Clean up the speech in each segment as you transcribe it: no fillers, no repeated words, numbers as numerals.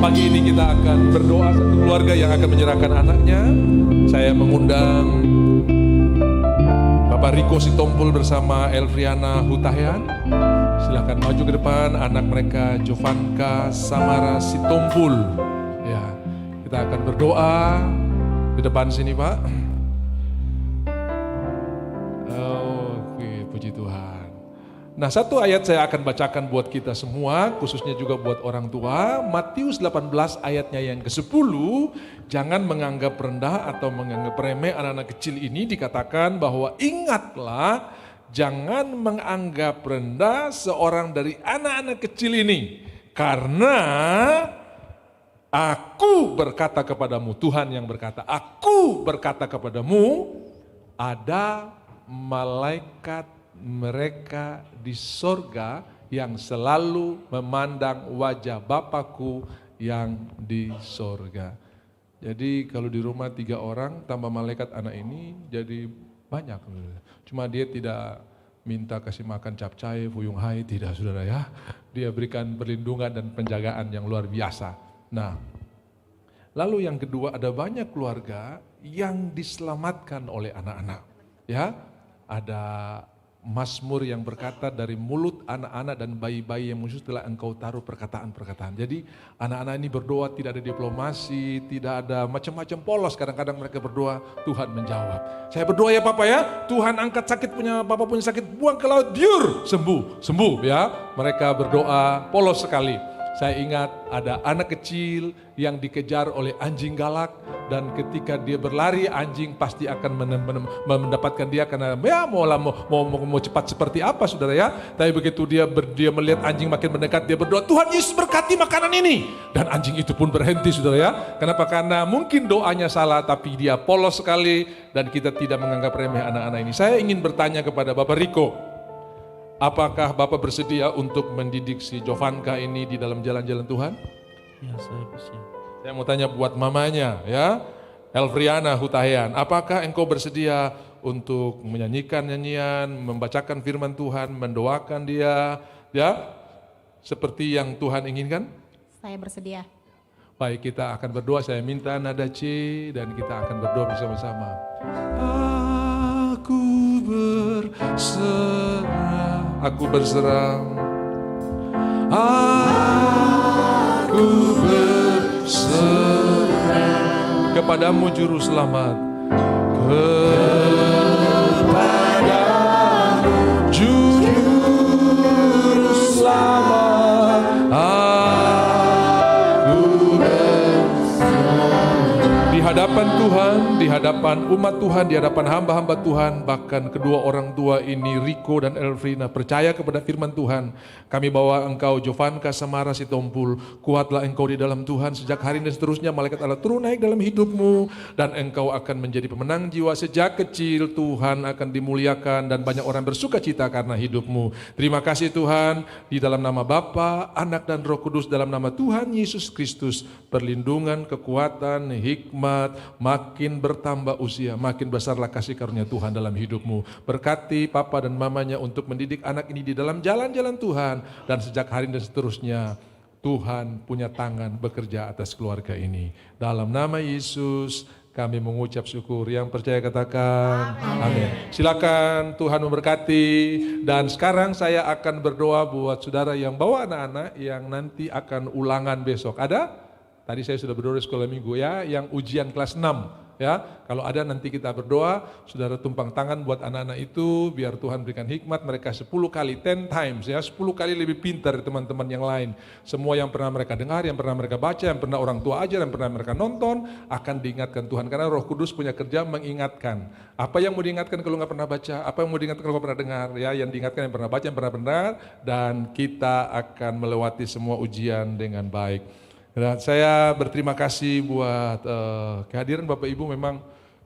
Pagi ini kita akan berdoa satu keluarga yang akan menyerahkan anaknya. Saya mengundang Bapak Riko Sitompul bersama Elfriana Hutahian. Silakan maju ke depan, anak mereka Jovanka Samara Sitompul. Ya, kita akan berdoa di depan sini, Pak. Oke, puji Tuhan. Nah, satu ayat saya akan bacakan buat kita semua, khususnya juga buat orang tua. Matius 18 ayatnya yang ke-10, jangan menganggap rendah atau menganggap remeh anak-anak kecil ini, dikatakan bahwa ingatlah, jangan menganggap rendah seorang dari anak-anak kecil ini. Karena aku berkata kepadamu, Tuhan yang berkata, aku berkata kepadamu, ada malaikat mereka di sorga yang selalu memandang wajah Bapakku yang di sorga. Jadi kalau di rumah 3 orang tambah malaikat anak ini jadi banyak. Cuma dia tidak minta kasih makan capcay, fuyung hai, tidak saudara ya. Dia berikan perlindungan dan penjagaan yang luar biasa. Nah, lalu yang kedua, ada banyak keluarga yang diselamatkan oleh anak-anak. Ya, ada Mazmur yang berkata, dari mulut anak-anak dan bayi-bayi yang khusus telah engkau taruh perkataan-perkataan. Jadi anak-anak ini berdoa, tidak ada diplomasi, tidak ada macam-macam polos. Kadang-kadang mereka berdoa, Tuhan menjawab. Saya berdoa ya Papa ya, Tuhan angkat sakit punya Papa, punya sakit, buang ke laut, biur, sembuh ya. Mereka berdoa polos sekali. Saya ingat ada anak kecil yang dikejar oleh anjing galak, dan ketika dia berlari, anjing pasti akan mendapatkan dia, karena ya mau cepat seperti apa saudara ya. Tapi begitu dia melihat anjing makin mendekat, dia berdoa, Tuhan Yesus berkati makanan ini. Dan anjing itu pun berhenti saudara ya. Kenapa? Karena mungkin doanya salah, tapi dia polos sekali, dan kita tidak menganggap remeh anak-anak ini. Saya ingin bertanya kepada Bapak Riko, apakah Bapak bersedia untuk mendidik si Jovanka ini di dalam jalan-jalan Tuhan? Ya, saya bersedia. Saya mau tanya buat mamanya ya, Elfriana Hutahian, apakah engkau bersedia untuk menyanyikan nyanyian, membacakan firman Tuhan, mendoakan dia ya, seperti yang Tuhan inginkan? Saya bersedia. Baik, kita akan berdoa. Saya minta nada C dan kita akan berdoa bersama-sama. Aku berserah, aku berserah kepadamu Juru Selamat, kepadamu Juru Selamat, aku berserah. Di hadapan Tuhan, di hadapan umat Tuhan, di hadapan hamba-hamba Tuhan, bahkan kedua orang tua ini, Riko dan Elfrina, percaya kepada firman Tuhan. Kami bawa engkau Jovanka Samara Sitompul, kuatlah engkau di dalam Tuhan, sejak hari ini dan seterusnya malaikat Allah turun naik dalam hidupmu, dan engkau akan menjadi pemenang jiwa sejak kecil. Tuhan akan dimuliakan dan banyak orang bersuka cita karena hidupmu. Terima kasih Tuhan, di dalam nama Bapa, Anak dan Roh Kudus, dalam nama Tuhan Yesus Kristus, perlindungan, kekuatan, hikmat, makin bertambah usia, makin besarlah kasih karunia Tuhan dalam hidupmu. Berkati Papa dan Mamanya untuk mendidik anak ini di dalam jalan-jalan Tuhan, dan sejak hari ini dan seterusnya Tuhan punya tangan bekerja atas keluarga ini. Dalam nama Yesus kami mengucap syukur. Yang percaya katakan amin. Silakan, Tuhan memberkati. Dan sekarang saya akan berdoa buat saudara yang bawa anak-anak yang nanti akan ulangan besok. Ada? Tadi saya sudah berdoa di sekolah minggu ya, yang ujian kelas 6. Ya, kalau ada nanti kita berdoa, saudara tumpang tangan buat anak-anak itu, biar Tuhan berikan hikmat mereka 10 kali, 10 times ya, 10 kali lebih pintar dari teman-teman yang lain. Semua yang pernah mereka dengar, yang pernah mereka baca, yang pernah orang tua ajar, yang pernah mereka nonton, akan diingatkan Tuhan. Karena Roh Kudus punya kerja mengingatkan. Apa yang mau diingatkan kalau nggak pernah baca, apa yang mau diingatkan kalau nggak pernah dengar, ya, yang diingatkan yang pernah baca, yang pernah benar, dan kita akan melewati semua ujian dengan baik. Dan saya berterima kasih buat kehadiran Bapak Ibu. Memang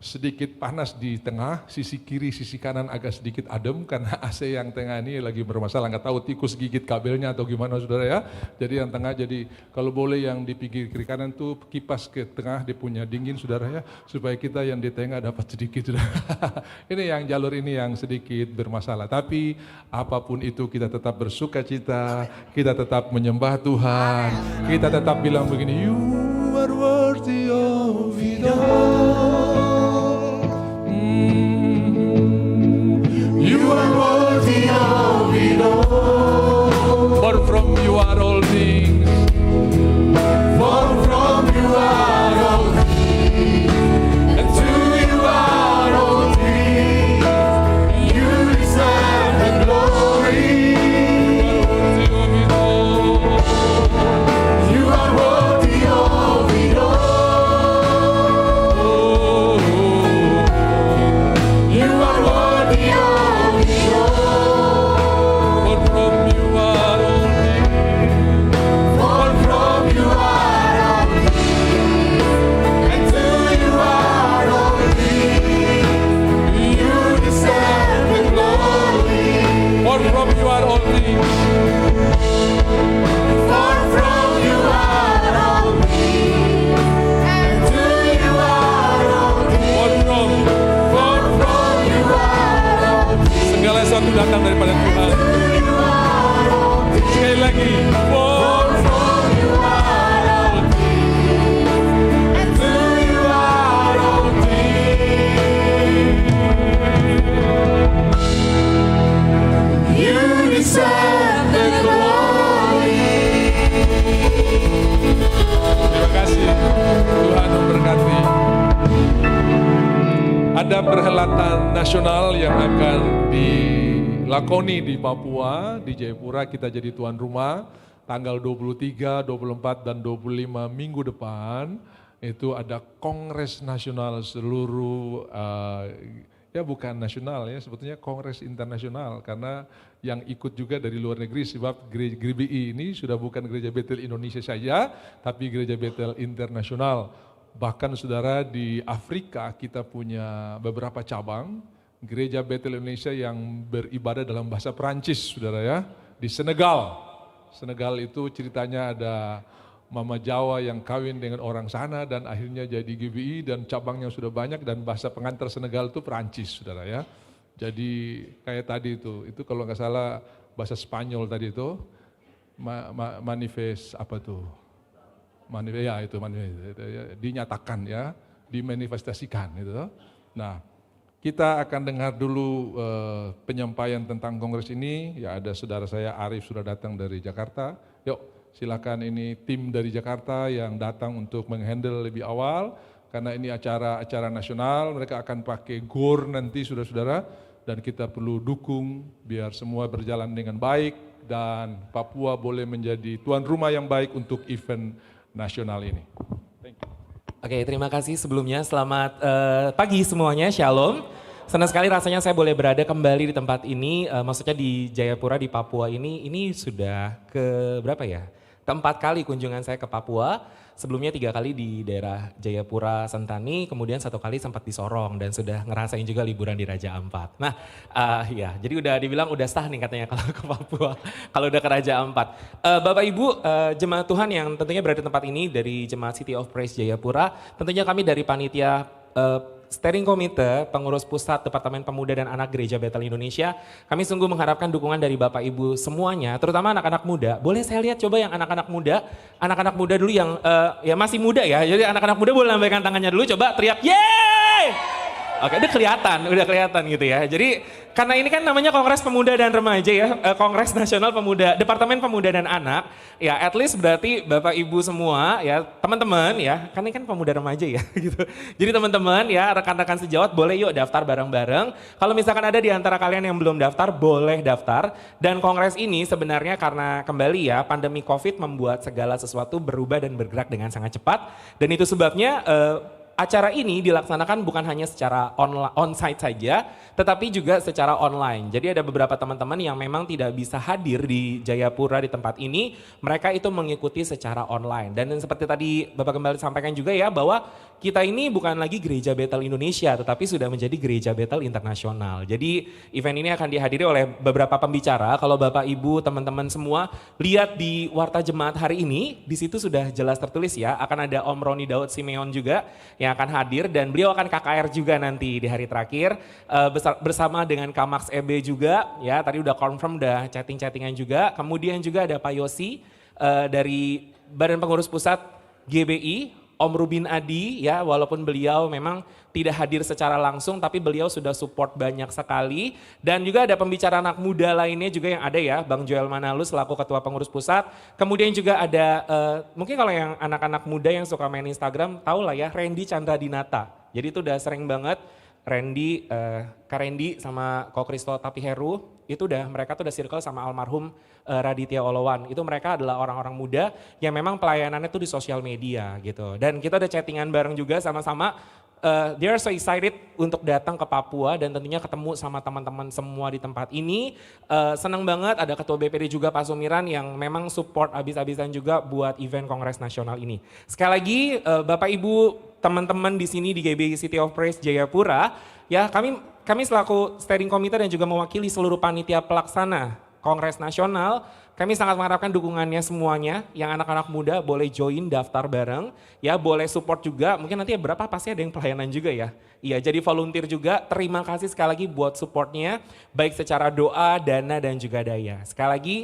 sedikit panas di tengah, sisi kiri, sisi kanan agak sedikit adem karena AC yang tengah ini lagi bermasalah, nggak tahu tikus gigit kabelnya atau gimana saudara ya. Jadi yang tengah, jadi kalau boleh yang di pinggir kiri kanan tuh kipas ke tengah, dia punya dingin saudara ya, supaya kita yang di tengah dapat sedikit saudara. Ini yang jalur ini yang sedikit bermasalah, tapi apapun itu kita tetap bersuka cita, kita tetap menyembah Tuhan, kita tetap bilang begini, you are worthy of it all. You are worthy of it all. For from you are all things. For from you are all things. And to you are all things. You deserve the glory. You are worthy of it all. You are worthy of it all. Sesuatu datang daripada Tuhan. Sekali lagi, for from you are all things, and to you are all things. You deserve the glory. Terima kasih, Tuhan memberkati. Ada perhelatan nasional yang akan dilakoni di Papua, di Jayapura. Kita jadi tuan rumah tanggal 23, 24, dan 25 minggu depan. Itu ada Kongres Nasional seluruh, ya bukan nasional ya, sebetulnya Kongres Internasional. Karena yang ikut juga dari luar negeri, sebab GBI ini sudah bukan Gereja Betel Indonesia saja, tapi Gereja Betel Internasional. Bahkan saudara, di Afrika kita punya beberapa cabang Gereja Betel Indonesia yang beribadah dalam bahasa Perancis, saudara ya. Di Senegal itu ceritanya ada Mama Jawa yang kawin dengan orang sana dan akhirnya jadi GBI dan cabangnya sudah banyak dan bahasa pengantar Senegal itu Perancis, saudara ya. Jadi kayak tadi itu kalau nggak salah bahasa Spanyol tadi itu, manifest apa tuh? Ya itu dinyatakan ya, dimanifestasikan itu. Nah, kita akan dengar dulu penyampaian tentang kongres ini. Ya, ada saudara saya Arif sudah datang dari Jakarta. Yuk, silakan, ini tim dari Jakarta yang datang untuk menghandle lebih awal karena ini acara nasional. Mereka akan pakai GOR nanti saudara-saudara, dan kita perlu dukung biar semua berjalan dengan baik dan Papua boleh menjadi tuan rumah yang baik untuk event nasional ini. Oke, terima kasih sebelumnya. Selamat pagi semuanya, Shalom. Senang sekali rasanya saya boleh berada kembali di tempat ini, maksudnya di Jayapura di Papua ini sudah ke berapa ya? Keempat kali kunjungan saya ke Papua. Sebelumnya 3 kali di daerah Jayapura, Sentani, kemudian 1 kali sempat di Sorong dan sudah ngerasain juga liburan di Raja Ampat. Nah, ya, jadi udah dibilang udah sah nih katanya kalau ke Papua, kalau udah ke Raja Ampat. Bapak Ibu, jemaat Tuhan yang tentunya berada di tempat ini dari Jemaat City of Praise Jayapura, tentunya kami dari panitia Steering Komite, Pengurus Pusat Departemen Pemuda dan Anak Gereja Betel Indonesia, kami sungguh mengharapkan dukungan dari Bapak Ibu semuanya, terutama anak-anak muda. Boleh saya lihat coba yang anak-anak muda dulu yang ya masih muda ya, jadi anak-anak muda boleh lambaikan tangannya dulu, coba teriak, yeay! Oke, udah kelihatan gitu ya. Jadi karena ini kan namanya Kongres Pemuda dan Remaja ya, Kongres Nasional Pemuda, Departemen Pemuda dan Anak, ya at least berarti Bapak Ibu semua ya, teman-teman ya, kan ini kan pemuda remaja ya gitu. Jadi teman-teman ya, rekan-rekan sejawat boleh yuk daftar bareng-bareng. Kalau misalkan ada di antara kalian yang belum daftar, boleh daftar. Dan kongres ini sebenarnya karena kembali ya, pandemi COVID membuat segala sesuatu berubah dan bergerak dengan sangat cepat. Dan itu sebabnya acara ini dilaksanakan bukan hanya secara on-site saja, tetapi juga secara online. Jadi ada beberapa teman-teman yang memang tidak bisa hadir di Jayapura di tempat ini, mereka itu mengikuti secara online. Dan seperti tadi Bapak Gembala sampaikan juga ya, bahwa kita ini bukan lagi Gereja Bethel Indonesia, tetapi sudah menjadi Gereja Bethel Internasional. Jadi event ini akan dihadiri oleh beberapa pembicara. Kalau Bapak Ibu teman-teman semua lihat di Warta Jemaat hari ini, di situ sudah jelas tertulis ya, akan ada Om Roni Daud Simeon juga yang akan hadir, dan beliau akan KKR juga nanti di hari terakhir bersama dengan Kamax EB juga ya, tadi udah confirm, udah chatting-chattingan juga. Kemudian juga ada Pak Yosi dari Badan Pengurus Pusat GBI, Om Rubin Adi ya, walaupun beliau memang tidak hadir secara langsung tapi beliau sudah support banyak sekali. Dan juga ada pembicara anak muda lainnya juga yang ada ya, Bang Joel Manalus selaku Ketua Pengurus Pusat. Kemudian juga ada mungkin kalau yang anak-anak muda yang suka main Instagram tahu lah ya, Randy Chandra Dinata. Jadi itu udah sering banget Randy, Kak Randy sama Ko Kristo Tapiheru, itu mereka tuh udah circle sama almarhum Raditya Olowan. Itu mereka adalah orang-orang muda yang memang pelayanannya tuh di sosial media gitu. Dan kita udah chattingan bareng juga sama-sama. They are so excited untuk datang ke Papua dan tentunya ketemu sama teman-teman semua di tempat ini. Senang banget ada Ketua BPD juga Pak Sumiran yang memang support abis-abisan juga buat event Kongres Nasional ini. Sekali lagi Bapak Ibu teman-teman di sini di GBI City of Praise Jayapura, ya kami selaku steering committee dan juga mewakili seluruh panitia pelaksana Kongres Nasional, kami sangat mengharapkan dukungannya semuanya, yang anak-anak muda boleh join daftar bareng, ya boleh support juga, mungkin nanti berapa pasti ada yang pelayanan juga ya. Iya, jadi volunteer juga, terima kasih sekali lagi buat supportnya, baik secara doa, dana dan juga daya. Sekali lagi,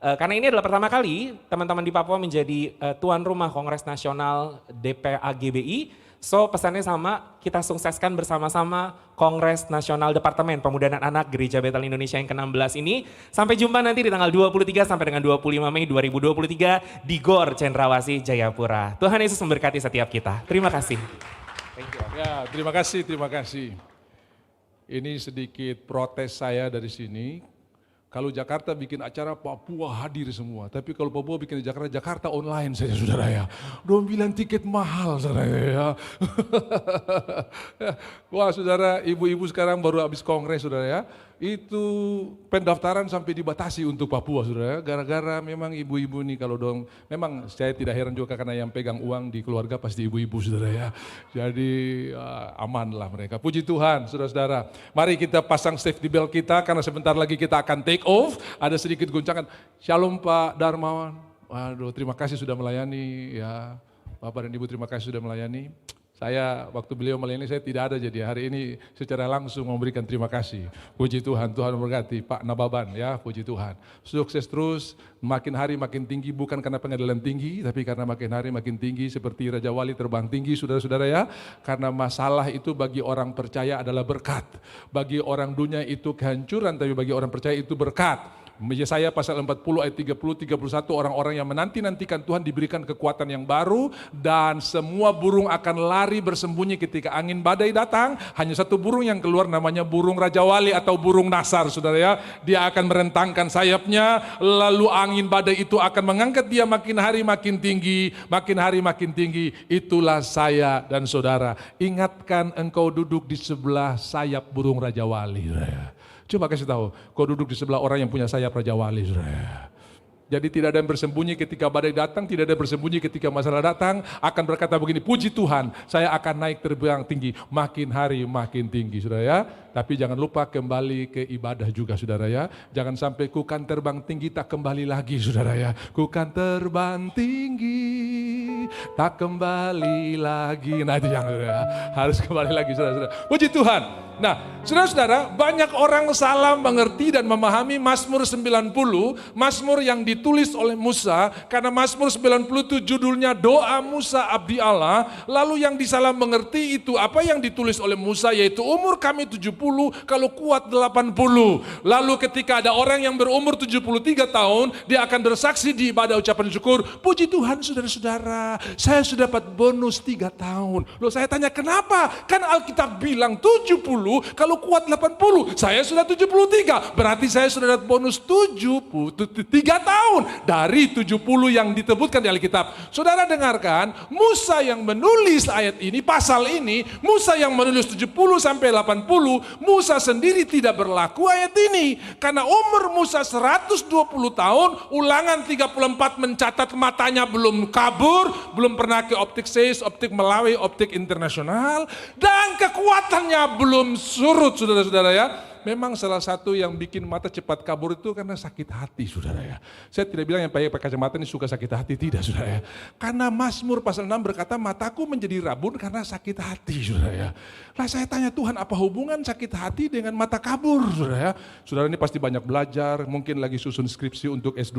karena ini adalah pertama kali teman-teman di Papua menjadi tuan rumah Kongres Nasional DPA GBI, so pesannya sama, kita sukseskan bersama-sama Kongres Nasional Departemen Pemuda dan Anak Gereja Bethel Indonesia yang ke-16 ini. Sampai jumpa nanti di tanggal 23 sampai dengan 25 Mei 2023 di GOR Cendrawasih Jayapura. Tuhan Yesus memberkati setiap kita. Terima kasih. Ya, terima kasih. Ini sedikit protes saya dari sini. Kalau Jakarta bikin acara, Papua hadir semua. Tapi kalau Papua bikin di Jakarta, Jakarta online saja saudara ya. Dong bilang tiket mahal saudara ya. Wah saudara, ibu-ibu sekarang baru habis kongres saudara ya. Itu pendaftaran sampai dibatasi untuk Papua saudara ya. Gara-gara memang ibu-ibu nih kalau dong, memang saya tidak heran juga karena yang pegang uang di keluarga pasti ibu-ibu saudara ya. Jadi aman lah mereka. Puji Tuhan saudara-saudara. Mari kita pasang safety belt kita karena sebentar lagi kita akan take off. Ada sedikit guncangan. Shalom Pak Darmawan. Waduh, terima kasih sudah melayani ya. Bapak dan Ibu terima kasih sudah melayani. Saya waktu beliau melayani saya tidak ada, jadi hari ini secara langsung memberikan terima kasih. Puji Tuhan, Tuhan memberkati Pak Nababan ya, puji Tuhan. Sukses terus, makin hari makin tinggi bukan karena pengadilan tinggi, tapi karena makin hari makin tinggi seperti Raja Wali terbang tinggi saudara-saudara ya. Karena masalah itu bagi orang percaya adalah berkat. Bagi orang dunia itu kehancuran, tapi bagi orang percaya itu berkat. Yesaya pasal 40 ayat 30, 31 orang-orang yang menanti-nantikan Tuhan diberikan kekuatan yang baru dan semua burung akan lari bersembunyi ketika angin badai datang. Hanya satu burung yang keluar namanya burung Raja Wali atau burung Nasar saudara ya. Dia akan merentangkan sayapnya lalu angin badai itu akan mengangkat dia makin hari makin tinggi, makin hari makin tinggi. Itulah saya dan saudara. Ingatkan engkau duduk di sebelah sayap burung Raja Wali saudara ya. Coba kasih tahu, kau duduk di sebelah orang yang punya sayap Raja Wali. Jadi tidak ada yang bersembunyi ketika badai datang, tidak ada yang bersembunyi ketika masalah datang, akan berkata begini, puji Tuhan, saya akan naik terbang tinggi, makin hari makin tinggi, saudara ya. Tapi jangan lupa kembali ke ibadah juga, saudara ya. Jangan sampai ku kan terbang tinggi, tak kembali lagi, saudara ya. Ku kan terbang tinggi, tak kembali lagi. Nah itu jangan, saudara ya. Harus kembali lagi, saudara-saudara. Puji Tuhan. Nah, saudara-saudara, banyak orang salah mengerti dan memahami Mazmur 90, Mazmur yang ditulis oleh Musa, karena Mazmur 90 itu judulnya Doa Musa Abdi Allah, lalu yang disalah mengerti itu apa yang ditulis oleh Musa, yaitu umur kami 70, kalau kuat 80. Lalu ketika ada orang yang berumur 73 tahun, dia akan bersaksi di ibadah ucapan syukur, puji Tuhan saudara-saudara, saya sudah dapat bonus 3 tahun. Loh saya tanya kenapa? Kan Alkitab bilang 70, kalau kuat 80. Saya sudah 73, berarti saya sudah dapat bonus 3 tahun. Dari 70 yang disebutkan di Alkitab. Saudara dengarkan, Musa yang menulis ayat ini, pasal ini, Musa yang menulis 70 sampai 80, Musa sendiri tidak berlaku ayat ini. Karena umur Musa 120 tahun, Ulangan 34 mencatat matanya belum kabur, belum pernah ke optik Zeiss, optik Melawi, optik internasional, dan kekuatannya belum surut, saudara-saudara ya. Memang salah satu yang bikin mata cepat kabur itu karena sakit hati, saudara ya. Saya tidak bilang yang pakai kacamata ini suka sakit hati, tidak, saudara ya. Karena Mazmur pasal 6 berkata, mataku menjadi rabun karena sakit hati, saudara ya. Lah saya tanya Tuhan, apa hubungan sakit hati dengan mata kabur, saudara ya. Saudara ini pasti banyak belajar, mungkin lagi susun skripsi untuk S2.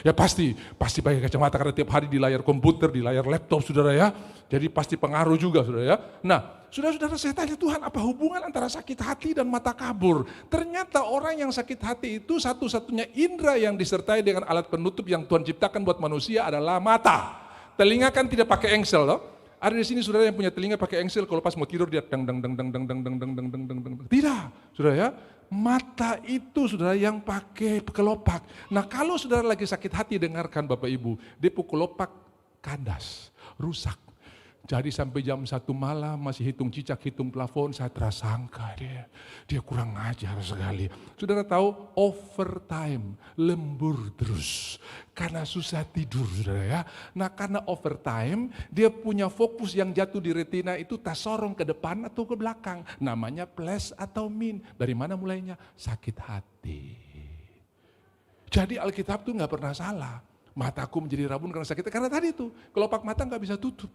Ya pasti pakai kacamata karena tiap hari di layar komputer, di layar laptop, saudara ya. Jadi pasti pengaruh juga, saudara ya. Nah, saudara-saudara saya tanya Tuhan, apa hubungan antara sakit hati dan mata kabur? Ternyata orang yang sakit hati itu satu-satunya indera yang disertai dengan alat penutup yang Tuhan ciptakan buat manusia adalah mata. Telinga kan tidak pakai engsel loh. Ada di sini saudara yang punya telinga pakai engsel, kalau pas mau tidur dia dang dang dang dang dang dang dang dang dang dang dang dang. Tidak, saudara ya. Mata itu saudara yang pakai kelopak. Nah kalau saudara lagi sakit hati, dengarkan Bapak Ibu, dia kelopak kandas, rusak. Jadi sampai jam 1 malam masih hitung cicak, hitung plafon, saya tersangka dia kurang ajar sekali. Saudara tahu overtime, lembur terus. Karena susah tidur, saudara ya. Nah karena overtime, dia punya fokus yang jatuh di retina itu tak sorong ke depan atau ke belakang. Namanya plus atau min. Dari mana mulainya? Sakit hati. Jadi Alkitab tuh gak pernah salah. Mataku menjadi rabun karena sakit. Karena tadi tuh, kelopak mata gak bisa tutup.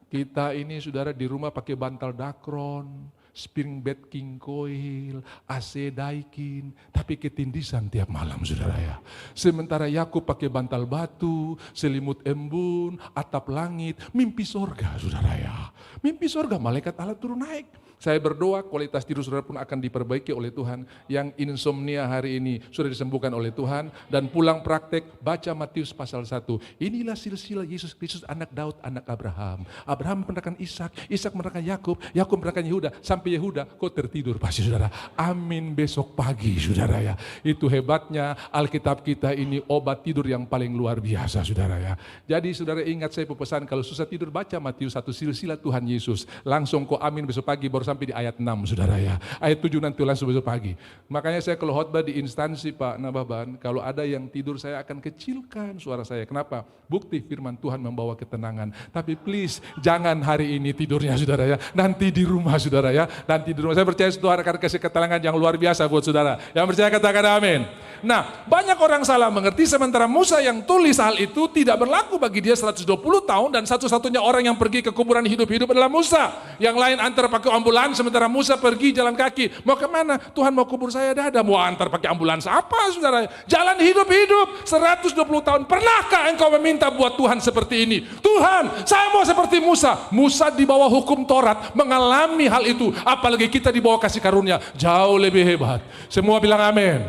Kita ini saudara di rumah pakai bantal Dacron, spring bed king coil, AC Daikin, tapi ketindisan tiap malam saudara ya. Sementara Yakub pakai bantal batu, selimut embun, atap langit, mimpi sorga saudara ya. Mimpi sorga, malaikat Allah turun naik. Saya berdoa kualitas tidur saudara pun akan diperbaiki oleh Tuhan. Yang insomnia hari ini sudah disembuhkan oleh Tuhan. Dan pulang praktek, baca Matius pasal 1. Inilah silsilah Yesus Kristus anak Daud, anak Abraham. Abraham menerangkan Ishak, Ishak menerangkan Yakub, Yakub menerangkan Yehuda. Sampai Yehuda, kau tertidur pasti saudara. Amin besok pagi saudara ya. Itu hebatnya Alkitab kita ini obat tidur yang paling luar biasa saudara ya. Jadi saudara ingat saya pesan, kalau susah tidur baca Matius 1 silsilah Tuhan Yesus. Langsung kau amin besok pagi baru sampai di ayat 6 saudara ya. Ayat 7 nanti langsung besok pagi. Makanya saya kalau khotbah di instansi Pak Nababan, kalau ada yang tidur saya akan kecilkan suara saya. Kenapa? Bukti firman Tuhan membawa ketenangan. Tapi please jangan hari ini tidurnya saudara ya. Nanti di rumah saudara ya. Nanti di rumah. Saya percaya Tuhan akan kasih ketenangan yang luar biasa buat saudara. Yang percaya katakan amin. Nah banyak orang salah mengerti, sementara Musa yang tulis hal itu tidak berlaku bagi dia 120 tahun dan satu-satunya orang yang pergi ke kuburan hidup-hidup adalah Musa. Yang lain antar pakai ambulans, sementara Musa pergi jalan kaki. Mau kemana? Tuhan mau kubur saya, dah mau antar pakai ambulans apa saudara? Jalan hidup-hidup 120 tahun. Pernahkah engkau meminta buat Tuhan seperti ini? Tuhan saya mau seperti Musa. Musa di bawah hukum Taurat mengalami hal itu. Apalagi kita di bawah kasih karunia jauh lebih hebat. Semua bilang amin.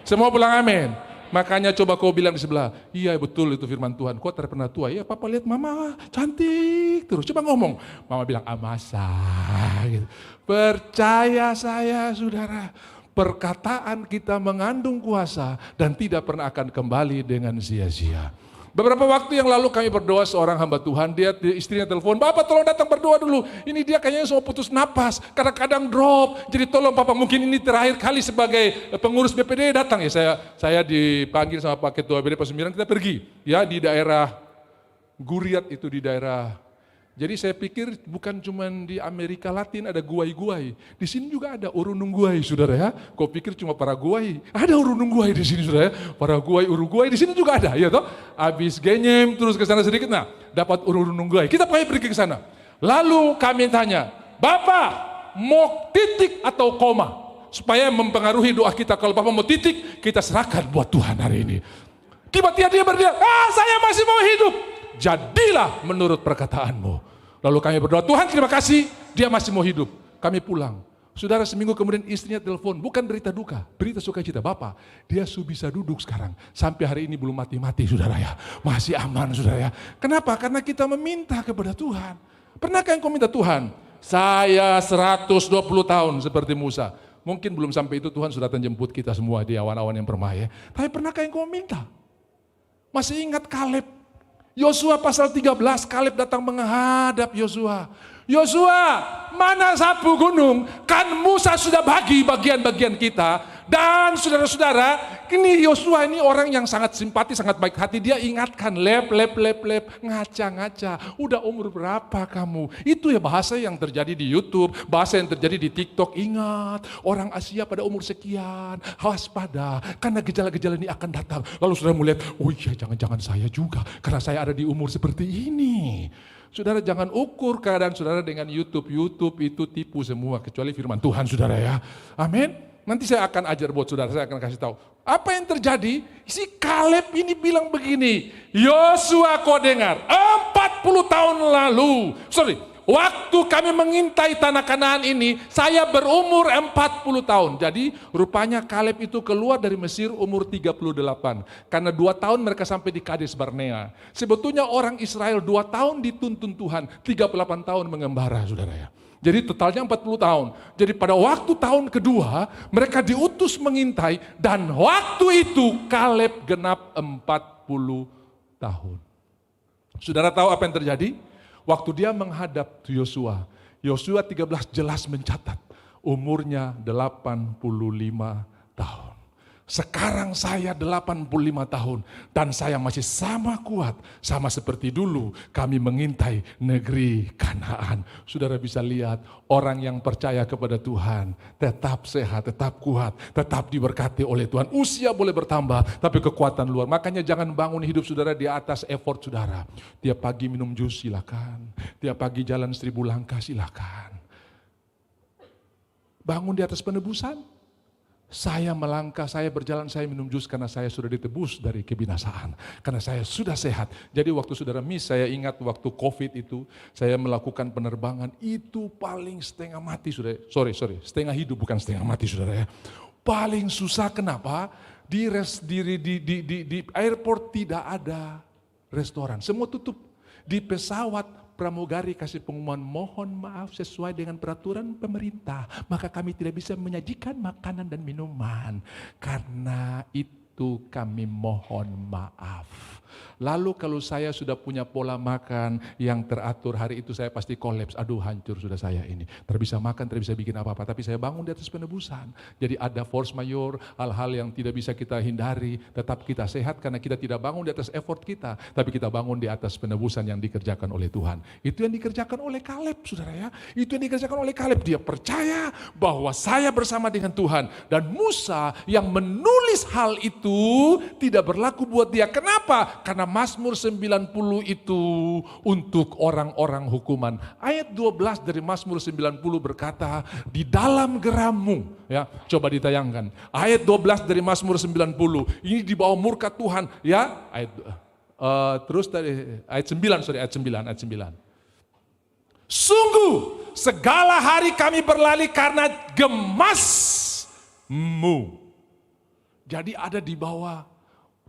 Semua bilang amin. Makanya coba kau bilang di sebelah, iya betul itu firman Tuhan. Kau terpernah tua, ya papa lihat mama cantik terus. Coba ngomong, mama bilang amasa. Gitu. Percaya saya saudara, perkataan kita mengandung kuasa dan tidak pernah akan kembali dengan sia-sia. Beberapa waktu yang lalu kami berdoa, seorang hamba Tuhan, dia istrinya telepon, Bapak tolong datang berdoa dulu. Ini dia kayaknya semua putus napas, kadang-kadang drop. Jadi tolong Bapak, mungkin ini terakhir kali sebagai pengurus BPD datang ya. Saya dipanggil sama Pak Ketua BPD Pasumbiran, kita pergi ya di daerah Guriat itu di daerah. Jadi saya pikir bukan cuma di Amerika Latin ada guai-guai. Di sini juga ada Urunungguai saudara ya. Kau pikir cuma para guai? Ada Urunungguai di sini saudara ya. Para guai, Uruguay di sini juga ada ya toh. Habis Genyem terus ke sana sedikit, nah dapat Urunungguai. Kita pergi ke sana. Lalu kami tanya, Bapak mau titik atau koma? Supaya mempengaruhi doa kita. Kalau Bapak mau titik, kita serahkan buat Tuhan hari ini. Tiba-tiba dia berdiam, saya masih mau hidup. Jadilah menurut perkataanmu. Lalu kami berdoa, Tuhan terima kasih, dia masih mau hidup. Kami pulang. Saudara, seminggu kemudian istrinya telepon, bukan berita duka, berita sukacita. Bapak, dia bisa duduk sekarang. Sampai hari ini belum mati-mati, saudara ya. Masih aman, saudara ya. Kenapa? Karena kita meminta kepada Tuhan. Pernahkah engkau minta Tuhan? Saya 120 tahun seperti Musa. Mungkin belum sampai itu Tuhan sudah jemput kita semua di awan-awan yang permai. Tapi pernahkah engkau minta? Masih ingat Kaleb? Yosua pasal 13, Kaleb datang menghadap Yosua. Yosua, mana sapu gunung? Kan Musa sudah bagi bagian-bagian kita. Dan saudara-saudara, ini Yosua ini orang yang sangat simpati, sangat baik hati. Dia ingatkan, lep, ngaca-ngaca. Udah umur berapa kamu? Itu ya bahasa yang terjadi di YouTube, bahasa yang terjadi di TikTok. Ingat, orang Asia pada umur sekian, waspada. Karena gejala-gejala ini akan datang. Lalu saudara melihat, oh iya jangan-jangan saya juga. Karena saya ada di umur seperti ini. Saudara jangan ukur keadaan saudara dengan YouTube. YouTube itu tipu semua, kecuali firman Tuhan saudara ya. Amin. Nanti saya akan ajar buat saudara, saya akan kasih tahu. Apa yang terjadi? Si Kaleb ini bilang begini, Yosua kau dengar, 40 tahun lalu, waktu kami mengintai tanah Kanaan ini, saya berumur 40 tahun. Jadi rupanya Kaleb itu keluar dari Mesir umur 38. Karena 2 tahun mereka sampai di Kades Barnea. Sebetulnya orang Israel 2 tahun dituntun Tuhan, 38 tahun mengembara saudara ya. Jadi totalnya 40 tahun. Jadi pada waktu tahun kedua mereka diutus mengintai dan waktu itu Kaleb genap 40 tahun. Saudara tahu apa yang terjadi? Waktu dia menghadap Yosua, Yosua 13 jelas mencatat umurnya 85 tahun. Sekarang saya 85 tahun dan saya masih sama kuat, sama seperti dulu kami mengintai negeri Kanaan. Saudara bisa lihat orang yang percaya kepada Tuhan tetap sehat, tetap kuat, tetap diberkati oleh Tuhan. Usia boleh bertambah tapi kekuatan luar. Makanya jangan bangun hidup saudara di atas effort saudara. Tiap pagi minum jus silakan, tiap pagi jalan 1000 langkah silakan. Bangun di atas penebusan. Saya melangkah, saya berjalan, saya minum jus karena saya sudah ditebus dari kebinasaan. Karena saya sudah sehat. Jadi waktu saudara saya ingat waktu COVID itu, saya melakukan penerbangan, itu paling setengah mati saudara. Setengah hidup bukan setengah mati saudara ya. Paling susah kenapa? Di airport tidak ada restoran, semua tutup. Di pesawat pramugari kasih pengumuman, mohon maaf sesuai dengan peraturan pemerintah, maka kami tidak bisa menyajikan makanan dan minuman. Karena itu kami mohon maaf. Lalu kalau saya sudah punya pola makan yang teratur, hari itu saya pasti kolaps. Aduh hancur sudah saya ini. Tidak makan, tidak bisa bikin apa-apa. Tapi saya bangun di atas penebusan. Jadi ada force majeure, hal-hal yang tidak bisa kita hindari. Tetap kita sehat karena kita tidak bangun di atas effort kita. Tapi kita bangun di atas penebusan yang dikerjakan oleh Tuhan. Itu yang dikerjakan oleh Kaleb saudara ya. Itu yang dikerjakan oleh Kaleb. Dia percaya bahwa saya bersama dengan Tuhan. Dan Musa yang menulis hal itu tidak berlaku buat dia. Kenapa? Karena Mazmur 90 itu untuk orang-orang hukuman. Ayat 12 dari Mazmur 90 berkata, di dalam gerammu, ya, coba ditayangkan. Ayat 12 dari Mazmur 90, ini di bawah murka Tuhan, ya. Terus dari ayat 9. Sungguh segala hari kami berlari karena gemasmu. Jadi ada di bawah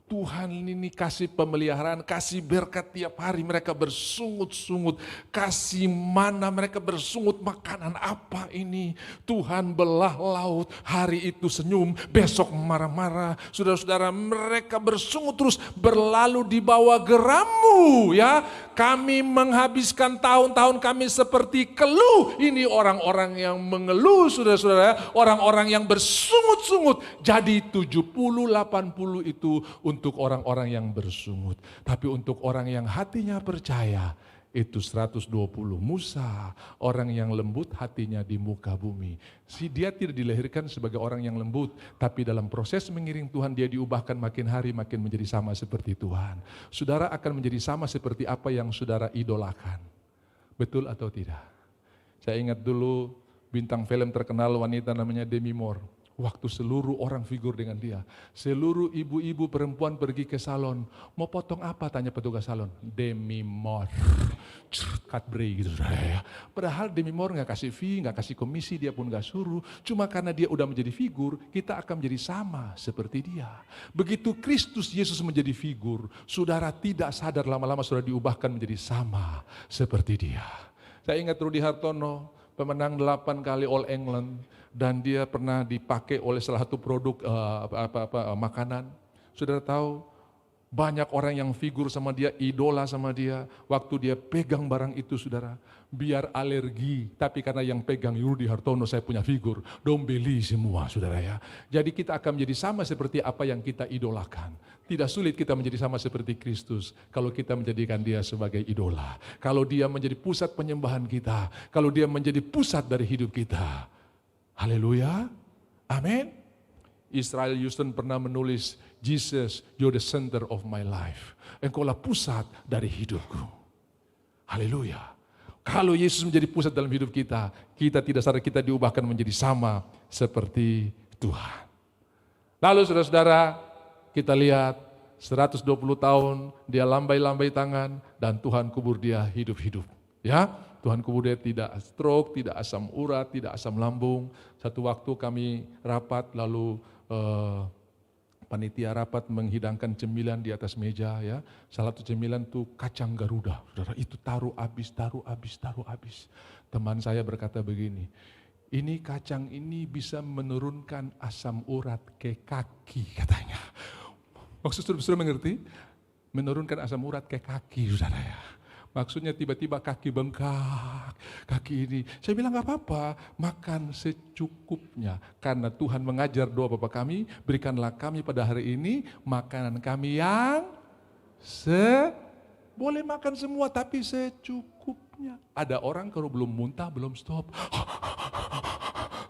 Tuhan ini kasih pemeliharaan, kasih berkat tiap hari, mereka bersungut-sungut, kasih mana mereka bersungut makanan apa ini. Tuhan belah laut, hari itu senyum, besok marah-marah. Saudara-saudara mereka bersungut terus berlalu di bawah gerammu ya. Kami menghabiskan tahun-tahun kami seperti keluh. Ini orang-orang yang mengeluh saudara-saudara, orang-orang yang bersungut-sungut. Jadi 70-80 itu untuk orang-orang yang bersungut. Tapi untuk orang yang hatinya percaya, itu 120. Musa, orang yang lembut hatinya di muka bumi. Dia tidak dilahirkan sebagai orang yang lembut, tapi dalam proses mengiring Tuhan dia diubahkan makin hari makin menjadi sama seperti Tuhan. Saudara akan menjadi sama seperti apa yang saudara idolakan. Betul atau tidak? Saya ingat dulu bintang film terkenal wanita namanya Demi Moore. Waktu seluruh orang figur dengan dia. Seluruh ibu-ibu perempuan pergi ke salon. Mau potong apa? Tanya petugas salon. Demi more. Cut break gitu. Padahal demi more gak kasih fee, gak kasih komisi, dia pun gak suruh. Cuma karena dia udah menjadi figur, kita akan menjadi sama seperti dia. Begitu Kristus Yesus menjadi figur, saudara tidak sadar lama-lama saudara diubahkan menjadi sama seperti dia. Saya ingat Rudy Hartono, pemenang 8 kali All England. Dan dia pernah dipakai oleh salah satu produk makanan. Saudara tahu, banyak orang yang figur sama dia, idola sama dia. Waktu dia pegang barang itu saudara, biar alergi. Tapi karena yang pegang Rudy Hartono, saya punya figur. Dong beli semua saudara ya. Jadi kita akan menjadi sama seperti apa yang kita idolakan. Tidak sulit kita menjadi sama seperti Kristus kalau kita menjadikan dia sebagai idola. Kalau dia menjadi pusat penyembahan kita. Kalau dia menjadi pusat dari hidup kita. Haleluya, amin. Israel Houston pernah menulis, Jesus, you're the center of my life. Engkaulah pusat dari hidupku. Haleluya. Kalau Yesus menjadi pusat dalam hidup kita, kita tidak sadar kita diubahkan menjadi sama seperti Tuhan. Lalu saudara-saudara, kita lihat 120 tahun dia lambai-lambai tangan dan Tuhan kubur dia hidup-hidup. Ya, Tuhan kubur dia tidak stroke, tidak asam urat, tidak asam lambung. Satu waktu kami rapat lalu panitia rapat menghidangkan cemilan di atas meja ya. Salah satu cemilan itu kacang Garuda. Saudara, itu taruh habis. Teman saya berkata begini, ini kacang ini bisa menurunkan asam urat ke kaki katanya. Maksud saudara mengerti? Menurunkan asam urat ke kaki saudara ya. Maksudnya tiba-tiba kaki bengkak, kaki ini. Saya bilang gak apa-apa, makan secukupnya. Karena Tuhan mengajar doa Bapa kami, berikanlah kami pada hari ini makanan kami yang boleh makan semua tapi secukupnya. Ada orang kalau belum muntah, belum stop.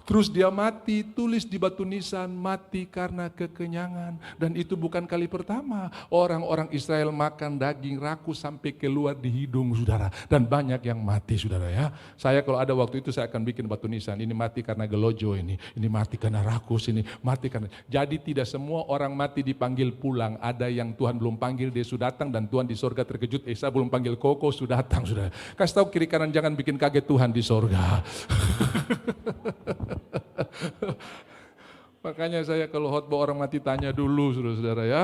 Terus dia mati, tulis di batu nisan, mati karena kekenyangan. Dan itu bukan kali pertama. Orang-orang Israel makan daging raku sampai keluar di hidung saudara. Dan banyak yang mati saudara ya. Saya kalau ada waktu itu saya akan bikin batu nisan. Ini mati karena gelojo ini mati karena rakus, ini mati karena. Jadi tidak semua orang mati dipanggil pulang. Ada yang Tuhan belum panggil, dia sudah datang dan Tuhan di sorga terkejut. Saya belum panggil Koko, sudah datang saudara. Kasih tahu kiri kanan jangan bikin kaget Tuhan di sorga. Makanya saya kalau khotbah orang mati tanya dulu saudara-saudara ya.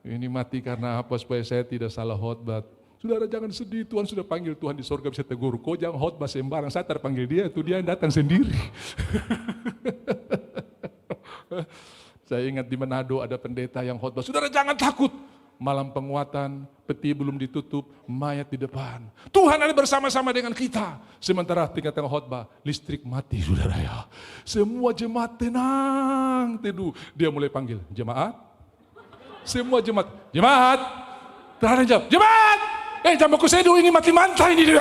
Ini mati karena apa supaya saya tidak salah khotbah. Saudara jangan sedih, Tuhan sudah panggil, Tuhan di sorga bisa tegur. Kau jangan khotbah sembarang, saya terpanggil dia, itu dia yang datang sendiri. Saya ingat di Manado ada pendeta yang khotbah, saudara jangan takut. Malam penguatan, peti belum ditutup, mayat di depan. Tuhan ada bersama-sama dengan kita. Sementara tengah-tengah khotbah, listrik mati saudara ya. Semua jemaat tenang, teduh. Dia mulai panggil, jemaat. Semua jemaat. Terhadap jemaat. Jam baku seduh ini mati manta ini.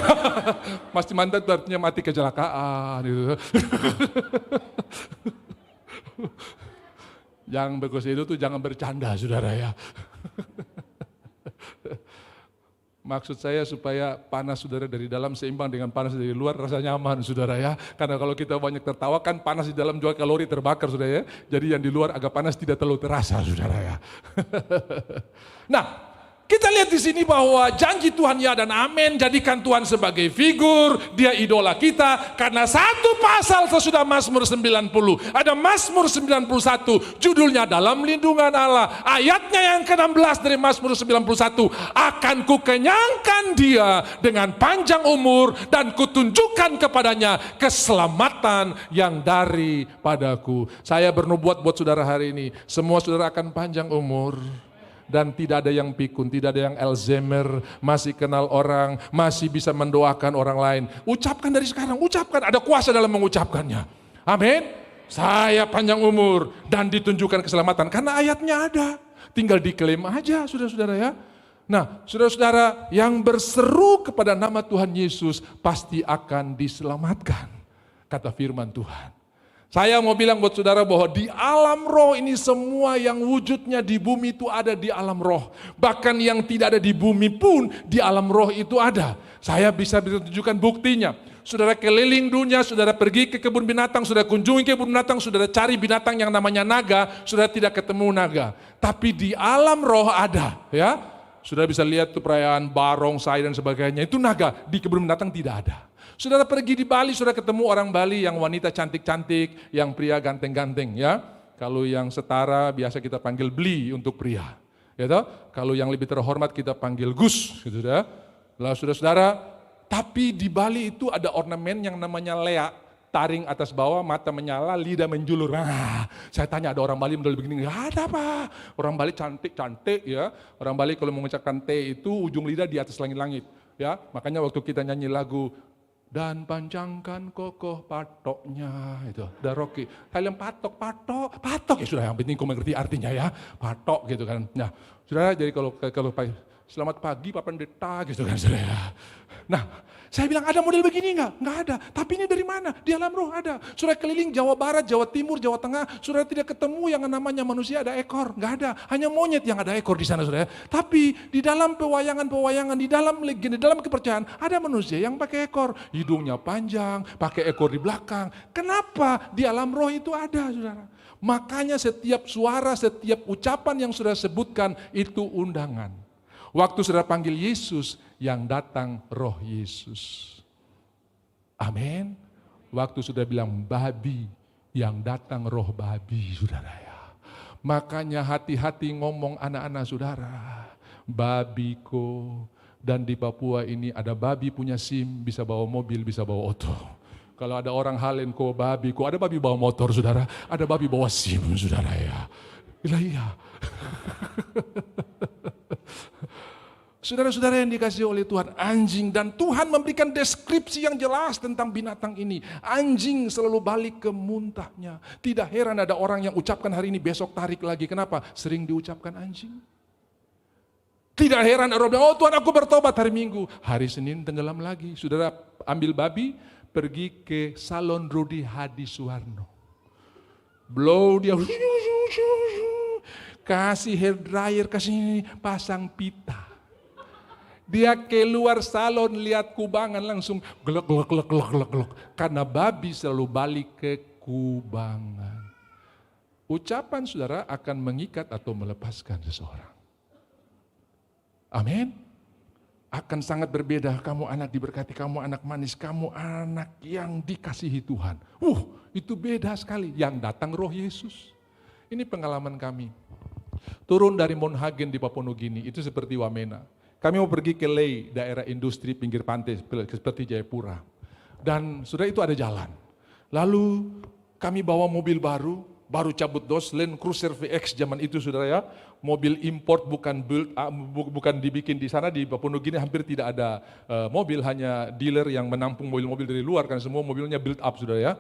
Mati manta itu artinya mati kecelakaan. Gitu. Yang bagus itu tuh jangan bercanda saudara ya. Maksud saya supaya panas saudara dari dalam seimbang dengan panas dari luar, rasa nyaman saudara ya. Karena kalau kita banyak tertawa kan panas di dalam juga kalori terbakar saudara ya. Jadi yang di luar agak panas tidak terlalu terasa saudara ya. Nah, kita lihat di sini bahwa janji Tuhan ya dan amin, jadikan Tuhan sebagai figur, dia idola kita. Karena satu pasal sesudah Mazmur 90, ada Mazmur 91, judulnya dalam lindungan Allah. Ayatnya yang ke-16 dari Mazmur 91, akan kukenyangkan dia dengan panjang umur dan kutunjukkan kepadanya keselamatan yang daripadaku. Saya bernubuat buat saudara hari ini, semua saudara akan panjang umur. Dan tidak ada yang pikun, tidak ada yang Alzheimer, masih kenal orang, masih bisa mendoakan orang lain. Ucapkan dari sekarang, ucapkan, ada kuasa dalam mengucapkannya. Amin. Saya panjang umur dan ditunjukkan keselamatan, karena ayatnya ada. Tinggal diklaim aja saudara-saudara ya. Nah saudara-saudara yang berseru kepada nama Tuhan Yesus pasti akan diselamatkan. Kata firman Tuhan. Saya mau bilang buat saudara bahwa di alam roh ini semua yang wujudnya di bumi itu ada di alam roh. Bahkan yang tidak ada di bumi pun di alam roh itu ada. Saya bisa tunjukkan buktinya. Saudara keliling dunia, saudara pergi ke kebun binatang, saudara kunjungi kebun binatang, saudara cari binatang yang namanya naga, saudara tidak ketemu naga. Tapi di alam roh ada, ya. Saudara bisa lihat tuh perayaan barongsai dan sebagainya, itu naga. Di kebun binatang tidak ada. Saudara pergi di Bali, saudara ketemu orang Bali yang wanita cantik-cantik, yang pria ganteng-ganteng, ya. Kalau yang setara biasa kita panggil beli untuk pria. Ya toh? Kalau yang lebih terhormat kita panggil Gus, gitu ya. Lah saudara-saudara, tapi di Bali itu ada ornamen yang namanya lea, taring atas bawah, mata menyala, lidah menjulur. Nah, saya tanya ada orang Bali model begini, nggak ada Pak. Orang Bali cantik-cantik ya. Orang Bali kalau mengucapkan T itu ujung lidah di atas langit-langit. Ya, makanya waktu kita nyanyi lagu dan panjangkan kokoh patoknya itu, udah Rocky. Kalian patok ya sudah, yang penting kau mengerti artinya ya, patok gitu kan. Nah, sudah jadi kalau selamat pagi Pak Pendeta gitu kan saudara. Nah, saya bilang ada model begini enggak? Enggak ada. Tapi ini dari mana? Di alam roh ada. Saudara keliling Jawa Barat, Jawa Timur, Jawa Tengah, saudara tidak ketemu yang namanya manusia ada ekor. Enggak ada. Hanya monyet yang ada ekor di sana saudara. Tapi di dalam pewayangan-pewayangan, di dalam legenda, di dalam kepercayaan ada manusia yang pakai ekor. Hidungnya panjang, pakai ekor di belakang. Kenapa? Di alam roh itu ada saudara. Makanya setiap suara, setiap ucapan yang saudara sebutkan itu undangan. Waktu saudara panggil Yesus, yang datang roh Yesus. Amin. Waktu sudah bilang babi, yang datang roh babi, saudara ya. Makanya hati-hati ngomong anak-anak saudara. Babiko, dan di Papua ini ada babi punya SIM, bisa bawa mobil, bisa bawa oto. Kalau ada orang Halenko, babiko, ada babi bawa motor saudara, ada babi bawa SIM saudara ya. Iya. Saudara-saudara yang dikasihi oleh Tuhan, anjing, dan Tuhan memberikan deskripsi yang jelas tentang binatang ini. Anjing selalu balik ke muntahnya. Tidak heran ada orang yang ucapkan hari ini besok tarik lagi. Kenapa? Sering diucapkan anjing. Tidak heran ada orang bilang, oh Tuhan aku bertobat hari Minggu. Hari Senin tenggelam lagi. Saudara ambil babi, pergi ke salon Rudy Hadi Suwarno. Blow dia, kasih hair dryer, kasih pasang pita. Dia keluar salon lihat kubangan langsung glek. Karena babi selalu balik ke kubangan. Ucapan saudara akan mengikat atau melepaskan seseorang. Amin. Akan sangat berbeda, kamu anak diberkati, kamu anak manis, kamu anak yang dikasihi Tuhan. Itu beda sekali. Yang datang roh Yesus. Ini pengalaman kami. Turun dari Mount Hagen di Papua Nugini, itu seperti Wamena. Kami mau pergi ke Lei, daerah industri pinggir pantai seperti Jayapura. Dan sudah itu ada jalan. Lalu kami bawa mobil baru cabut dos, Land Cruiser VX zaman itu saudara ya. Mobil import bukan dibikin di sana, di Papua Nugini hampir tidak ada mobil, hanya dealer yang menampung mobil-mobil dari luar, kan semua mobilnya build up saudara ya.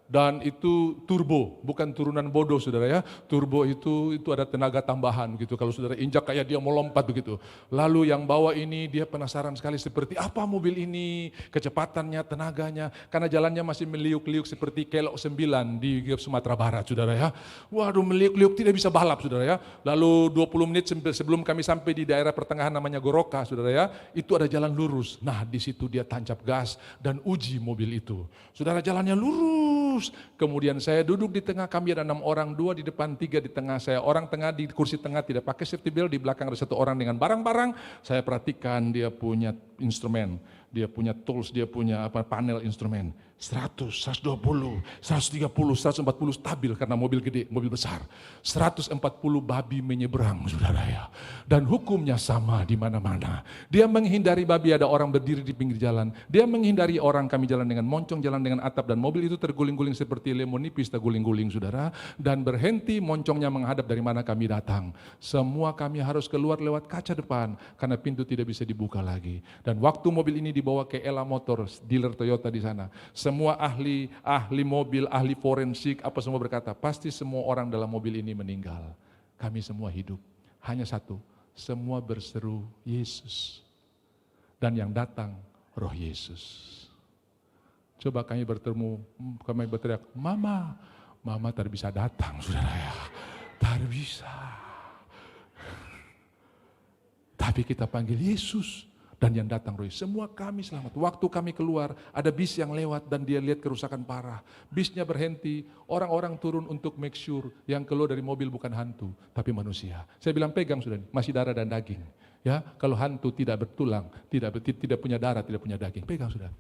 Dan itu turbo, bukan turunan bodoh saudara ya. Turbo itu ada tenaga tambahan gitu. Kalau saudara injak kayak dia mau lompat begitu. Lalu yang bawa ini dia penasaran sekali seperti apa mobil ini, kecepatannya, tenaganya. Karena jalannya masih meliuk-liuk seperti Kelok 9 di Sumatera Barat saudara ya. Waduh meliuk-liuk tidak bisa balap saudara ya. Lalu 20 menit sebelum kami sampai di daerah pertengahan namanya Goroka saudara ya. Itu ada jalan lurus. Nah di situ dia tancap gas dan uji mobil itu. Saudara jalannya lurus. Kemudian saya duduk di tengah, kami ada 6 orang, 2 di depan, 3 di tengah. Saya orang tengah di kursi tengah tidak pakai safety belt, di belakang ada 1 orang dengan barang-barang. Saya perhatikan dia punya instrumen, dia punya tools, dia punya panel instrumen. 100, 120, 130, 140 stabil karena mobil gede, mobil besar. 140 babi menyeberang saudara ya. Dan hukumnya sama di mana-mana. Dia menghindari babi, ada orang berdiri di pinggir jalan. Dia menghindari orang, kami jalan dengan moncong, jalan dengan atap, dan mobil itu terguling-guling seperti lemon nipis terguling-guling saudara. Dan berhenti, moncongnya menghadap dari mana kami datang. Semua kami harus keluar lewat kaca depan karena pintu tidak bisa dibuka lagi. Dan waktu mobil ini dibawa ke Ella Motors, dealer Toyota di sana. Semua ahli mobil, ahli forensik, apa semua berkata, pasti semua orang dalam mobil ini meninggal. Kami semua hidup. Hanya satu, semua berseru Yesus. Dan yang datang roh Yesus. Coba kami berteriak, Mama tak bisa datang, saudara ya. Tak bisa. Tapi kita panggil Yesus. Dan yang datang Roy, semua kami selamat. Waktu kami keluar, ada bis yang lewat dan dia lihat kerusakan parah. Bisnya berhenti, orang-orang turun untuk make sure yang keluar dari mobil bukan hantu, tapi manusia. Saya bilang pegang sudah, masih darah dan daging. Ya, kalau hantu tidak bertulang, tidak punya darah, tidak punya daging, pegang sudah.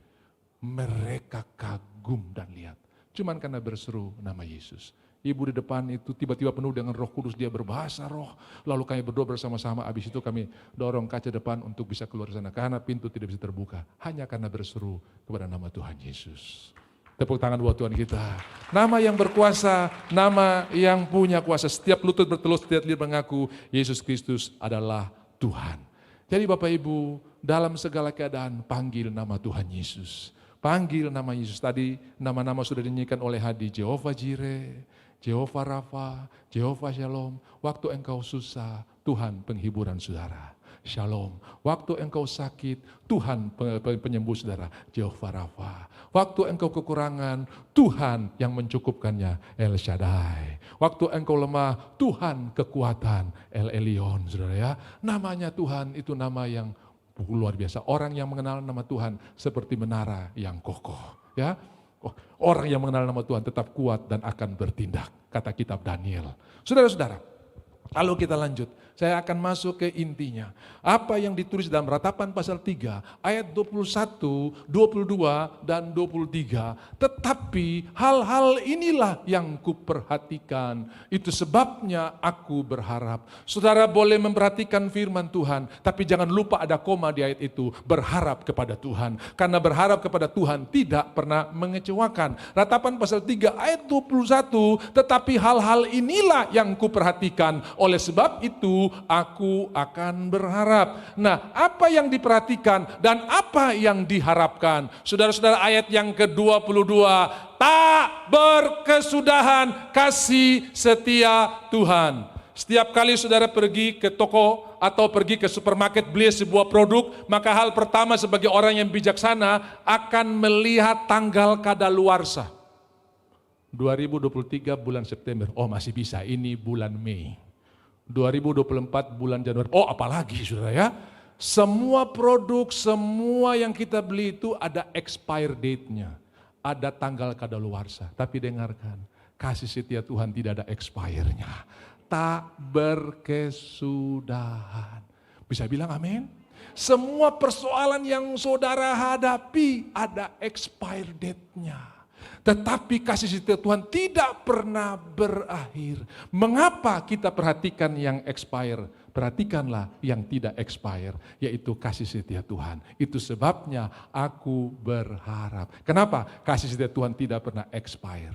Mereka kagum dan lihat. Cuman karena berseru nama Yesus. Ibu di depan itu tiba-tiba penuh dengan Roh Kudus, dia berbahasa roh. Lalu kami berdoa bersama-sama, habis itu kami dorong kaca depan untuk bisa keluar sana. Karena pintu tidak bisa terbuka, hanya karena berseru kepada nama Tuhan Yesus. Tepuk tangan buat Tuhan kita. Nama yang berkuasa, nama yang punya kuasa. Setiap lutut bertelus, setiap lidah mengaku Yesus Kristus adalah Tuhan. Jadi Bapak Ibu, dalam segala keadaan panggil nama Tuhan Yesus. Panggil nama Yesus. Tadi nama-nama sudah dinyanyikan oleh Hadi. Jehovah Jireh, Jehovah Rafa, Jehovah Shalom. Waktu engkau susah, Tuhan penghiburan saudara. Shalom. Waktu engkau sakit, Tuhan penyembuh saudara. Jehovah Rafa. Waktu engkau kekurangan, Tuhan yang mencukupkannya. El Shaddai. Waktu engkau lemah, Tuhan kekuatan. El Elyon, saudara ya. Namanya Tuhan itu nama yang luar biasa. Orang yang mengenal nama Tuhan seperti menara yang kokoh. Ya. Orang yang mengenal nama Tuhan tetap kuat dan akan bertindak, kata kitab Daniel. Saudara-saudara, lalu kita lanjut. Saya akan masuk ke intinya. Apa yang ditulis dalam Ratapan pasal 3, ayat 21, 22, dan 23. Tetapi hal-hal inilah yang kuperhatikan. Itu sebabnya aku berharap. Saudara boleh memperhatikan firman Tuhan, tapi jangan lupa ada koma di ayat itu. Berharap kepada Tuhan. Karena berharap kepada Tuhan tidak pernah mengecewakan. Ratapan pasal 3, ayat 21. Tetapi hal-hal inilah yang kuperhatikan. Oleh sebab itu, aku akan berharap. Nah, apa yang diperhatikan dan apa yang diharapkan? Saudara-saudara, ayat yang ke-22, tak berkesudahan kasih setia Tuhan. Setiap kali saudara pergi ke toko atau pergi ke supermarket beli sebuah produk, maka hal pertama sebagai orang yang bijaksana akan melihat tanggal kadaluarsa. 2023 bulan September, oh masih bisa, ini bulan Mei. 2024 bulan Januari, oh apalagi saudara ya. Semua produk, semua yang kita beli itu ada expire date-nya. Ada tanggal kadaluarsa. Tapi dengarkan, kasih setia Tuhan tidak ada expire-nya. Tak berkesudahan. Bisa bilang amin? Semua persoalan yang saudara hadapi ada expire date-nya. Tetapi kasih setia Tuhan tidak pernah berakhir. Mengapa kita perhatikan yang expire? Perhatikanlah yang tidak expire, yaitu kasih setia Tuhan. Itu sebabnya aku berharap. Kenapa? Kasih setia Tuhan tidak pernah expire.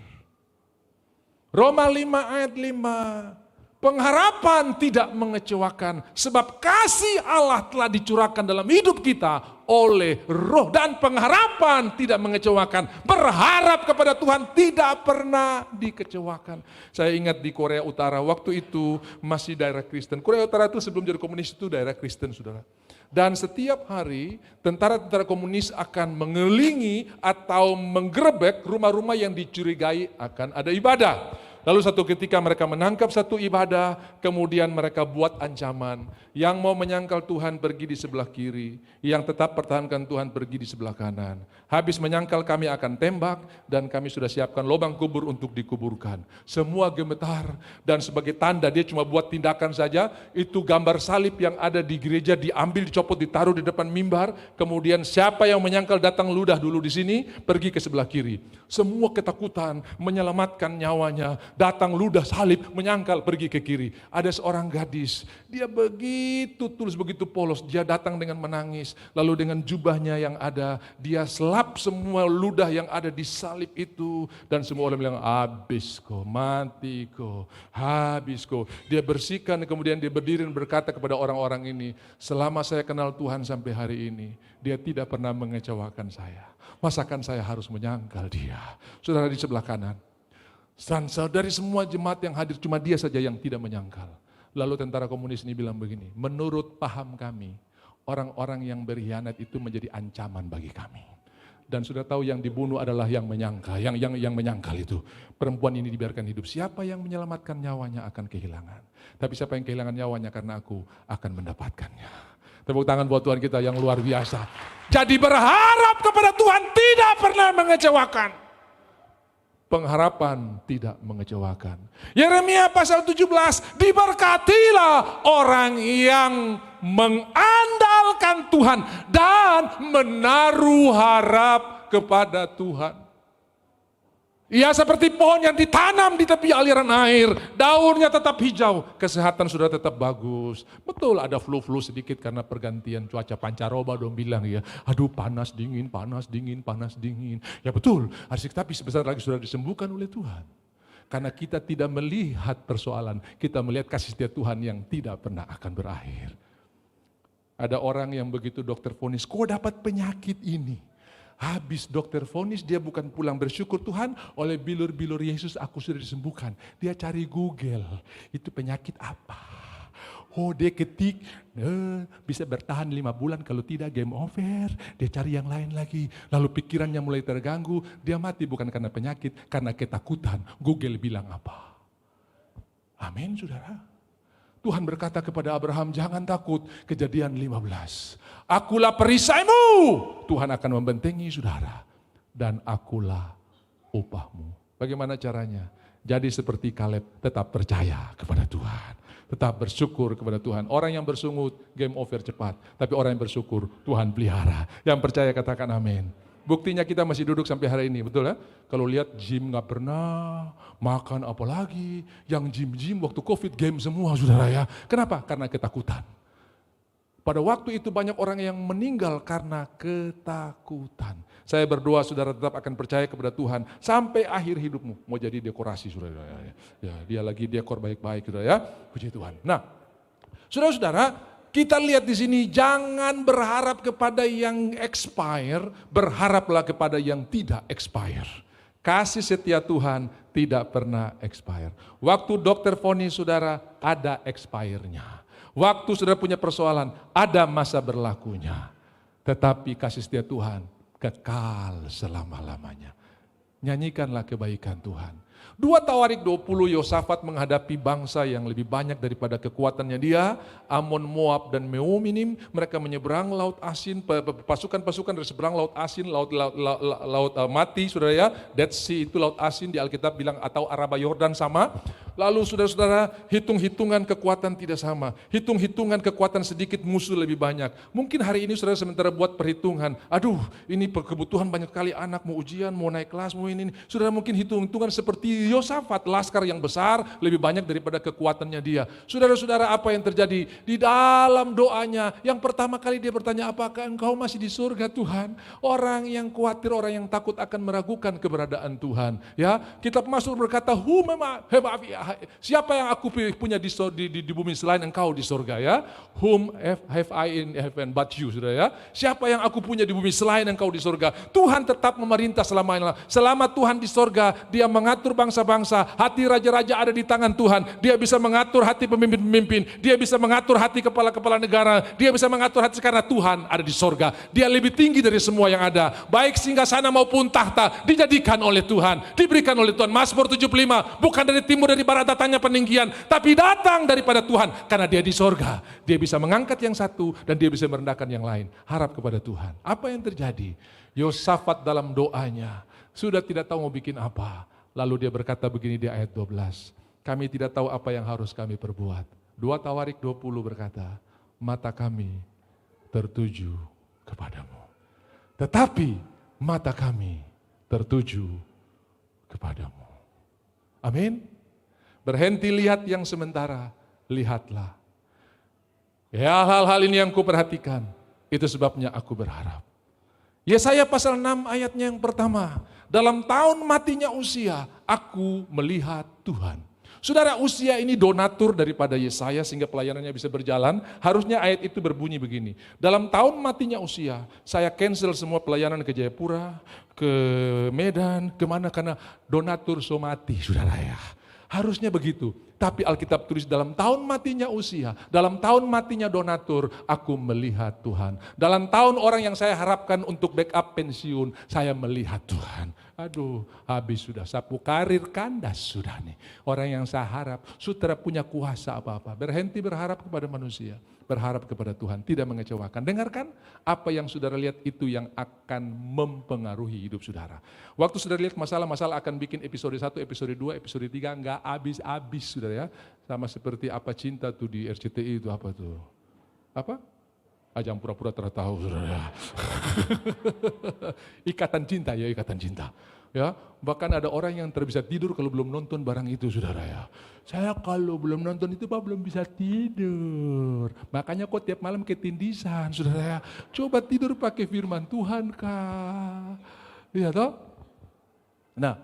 Roma 5 ayat 5. Pengharapan tidak mengecewakan, sebab kasih Allah telah dicurahkan dalam hidup kita oleh Roh, dan pengharapan tidak mengecewakan. Berharap kepada Tuhan tidak pernah dikecewakan. Saya ingat di Korea Utara, waktu itu masih daerah Kristen. Korea Utara itu sebelum jadi komunis itu daerah Kristen, saudara. Dan setiap hari tentara-tentara komunis akan mengelilingi atau menggerebek rumah-rumah yang dicurigai akan ada ibadah. Lalu satu ketika mereka menangkap satu ibadah, kemudian mereka buat ancaman. Yang mau menyangkal Tuhan pergi di sebelah kiri, yang tetap pertahankan Tuhan pergi di sebelah kanan. Habis menyangkal kami akan tembak, dan kami sudah siapkan lubang kubur untuk dikuburkan. Semua gemetar, dan sebagai tanda dia cuma buat tindakan saja, itu gambar salib yang ada di gereja diambil, dicopot, ditaruh di depan mimbar. Kemudian siapa yang menyangkal datang ludah dulu di sini, pergi ke sebelah kiri. Semua ketakutan, menyelamatkan nyawanya. Datang ludah salib, menyangkal, pergi ke kiri. Ada seorang gadis, dia begitu tulus, begitu polos. Dia datang dengan menangis, lalu dengan jubahnya yang ada, dia selap semua ludah yang ada di salib itu. Dan semua orang bilang, habis kau, mati kau, habis kau. Dia bersihkan, kemudian dia berdiri dan berkata kepada orang-orang ini, selama saya kenal Tuhan sampai hari ini, dia tidak pernah mengecewakan saya. Masakan saya harus menyangkal dia. Saudara di sebelah kanan, dari semua jemaat yang hadir, cuma dia saja yang tidak menyangkal. Lalu tentara komunis ini bilang begini, menurut paham kami, orang-orang yang berkhianat itu menjadi ancaman bagi kami. Dan sudah tahu yang dibunuh adalah yang menyangkal, yang menyangkal itu. Perempuan ini dibiarkan hidup. Siapa yang menyelamatkan nyawanya akan kehilangan. Tapi siapa yang kehilangan nyawanya karena aku akan mendapatkannya. Tepuk tangan buat Tuhan kita yang luar biasa. Jadi berharap kepada Tuhan tidak pernah mengecewakan. Pengharapan tidak mengecewakan. Yeremia pasal 17, diberkatilah orang yang mengandalkan Tuhan dan menaruh harap kepada Tuhan. Ia seperti pohon yang ditanam di tepi aliran air, daunnya tetap hijau, kesehatan sudah tetap bagus. Betul ada flu-flu sedikit karena pergantian cuaca, pancaroba dong bilang ya, aduh panas dingin, panas dingin, panas dingin. Ya betul, tapi sebentar lagi sudah disembuhkan oleh Tuhan. Karena kita tidak melihat persoalan, kita melihat kasih setia Tuhan yang tidak pernah akan berakhir. Ada orang yang begitu dokter vonis, kok dapat penyakit ini? Habis dokter vonis dia bukan pulang bersyukur, Tuhan oleh bilur-bilur Yesus aku sudah disembuhkan. Dia cari Google, itu penyakit apa? Oh dia ketik, bisa bertahan 5 bulan kalau tidak game over. Dia cari yang lain lagi, lalu pikirannya mulai terganggu. Dia mati bukan karena penyakit, karena ketakutan. Google bilang apa? Amin saudara. Tuhan berkata kepada Abraham, jangan takut, Kejadian 15. Akulah perisaimu, Tuhan akan membentengi saudara. Dan akulah upahmu. Bagaimana caranya? Jadi seperti Kaleb, tetap percaya kepada Tuhan. Tetap bersyukur kepada Tuhan. Orang yang bersungut, game over cepat. Tapi orang yang bersyukur, Tuhan pelihara. Yang percaya katakan amin. Buktinya kita masih duduk sampai hari ini, betul ya? Kalau lihat gym gak pernah, makan apa lagi. Yang gym waktu COVID game semua saudara ya. Kenapa? Karena ketakutan. Pada waktu itu banyak orang yang meninggal karena ketakutan. Saya berdoa saudara tetap akan percaya kepada Tuhan sampai akhir hidupmu. Mau jadi dekorasi saudara ya. Dia lagi dekor baik-baik saudara ya. Puji Tuhan. Nah, saudara-saudara, kita lihat di sini, jangan berharap kepada yang expire, berharaplah kepada yang tidak expire. Kasih setia Tuhan tidak pernah expire. Waktu dokter vonis saudara, ada expire-nya. Waktu saudara punya persoalan, ada masa berlakunya. Tetapi kasih setia Tuhan kekal selama-lamanya. Nyanyikanlah kebaikan Tuhan. 2 Tawarik 20, Yosafat menghadapi bangsa yang lebih banyak daripada kekuatannya dia. Amon, Moab, dan Meominim, mereka menyeberang laut asin, pasukan-pasukan dari seberang laut asin, laut mati, saudara ya. Dead Sea itu laut asin di Alkitab bilang, atau Araba Yordan sama. Lalu saudara-saudara, hitung-hitungan kekuatan tidak sama. Hitung-hitungan kekuatan sedikit, musuh lebih banyak. Mungkin hari ini saudara sementara buat perhitungan, aduh ini kebutuhan banyak kali anak, mau ujian, mau naik kelas, mau ini. Saudara mungkin hitung-hitungan seperti Yosafat, laskar yang besar lebih banyak daripada kekuatannya dia. Saudara-saudara, apa yang terjadi? Di dalam doanya, yang pertama kali dia bertanya, apakah engkau masih di surga Tuhan? Orang yang khawatir, orang yang takut akan meragukan keberadaan Tuhan. Ya, Kitab Mazmur berkata, siapa yang aku punya di bumi selain engkau di surga ya? Whom have I in heaven but you, saudara ya? Siapa yang aku punya di bumi selain engkau di surga? Tuhan tetap memerintah selamanya. Selama Tuhan di surga, dia mengatur bangsa-bangsa, hati raja-raja ada di tangan Tuhan. Dia bisa mengatur hati pemimpin-pemimpin, dia bisa mengatur hati kepala-kepala negara, dia bisa mengatur hati karena Tuhan ada di surga. Dia lebih tinggi dari semua yang ada. Baik singgasana maupun tahta dijadikan oleh Tuhan, diberikan oleh Tuhan. Mazmur 75, bukan dari timur dari barat datangnya peninggian, tapi datang daripada Tuhan karena dia di surga. Dia bisa mengangkat yang satu dan dia bisa merendahkan yang lain. Harap kepada Tuhan. Apa yang terjadi? Yosafat dalam doanya sudah tidak tahu mau bikin apa. Lalu dia berkata begini di ayat 12. Kami tidak tahu apa yang harus kami perbuat. 2 Tawarik 20 berkata, mata kami tertuju kepadamu. Tetapi mata kami tertuju kepadamu. Amin. Berhenti lihat yang sementara, lihatlah. Ya, hal-hal ini yang kuperhatikan, itu sebabnya aku berharap. Yesaya pasal 6 ayatnya yang pertama, dalam tahun matinya Uzia, aku melihat Tuhan. Saudara, Uzia ini donatur daripada Yesaya sehingga pelayanannya bisa berjalan. Harusnya ayat itu berbunyi begini, dalam tahun matinya Uzia, saya cancel semua pelayanan ke Jayapura, ke Medan, kemana, karena donatur so mati, saudara ya. Harusnya begitu, tapi Alkitab tulis dalam tahun matinya Uzia, dalam tahun matinya donatur, aku melihat Tuhan. Dalam tahun orang yang saya harapkan untuk backup pensiun, saya melihat Tuhan. Aduh, habis sudah, sapu karir kandas sudah nih. Orang yang saya harap, saudara punya kuasa apa-apa. Berhenti berharap kepada manusia, berharap kepada Tuhan, tidak mengecewakan. Dengarkan, apa yang saudara lihat itu yang akan mempengaruhi hidup saudara. Waktu saudara lihat masalah-masalah akan bikin episode 1, episode 2, episode 3, enggak habis-habis saudara ya. Sama seperti apa cinta tuh di RCTI itu apa tuh? Apa? Ajang pura-pura tertahu saudara. Ikatan cinta ya, ikatan cinta. Ya, bahkan ada orang yang bisa tidur kalau belum nonton barang itu saudara ya. Saya kalau belum nonton itu Pak belum bisa tidur. Makanya kok tiap malam ketindisan saudara ya. Coba tidur pakai firman Tuhan Kak. Iya toh? Nah,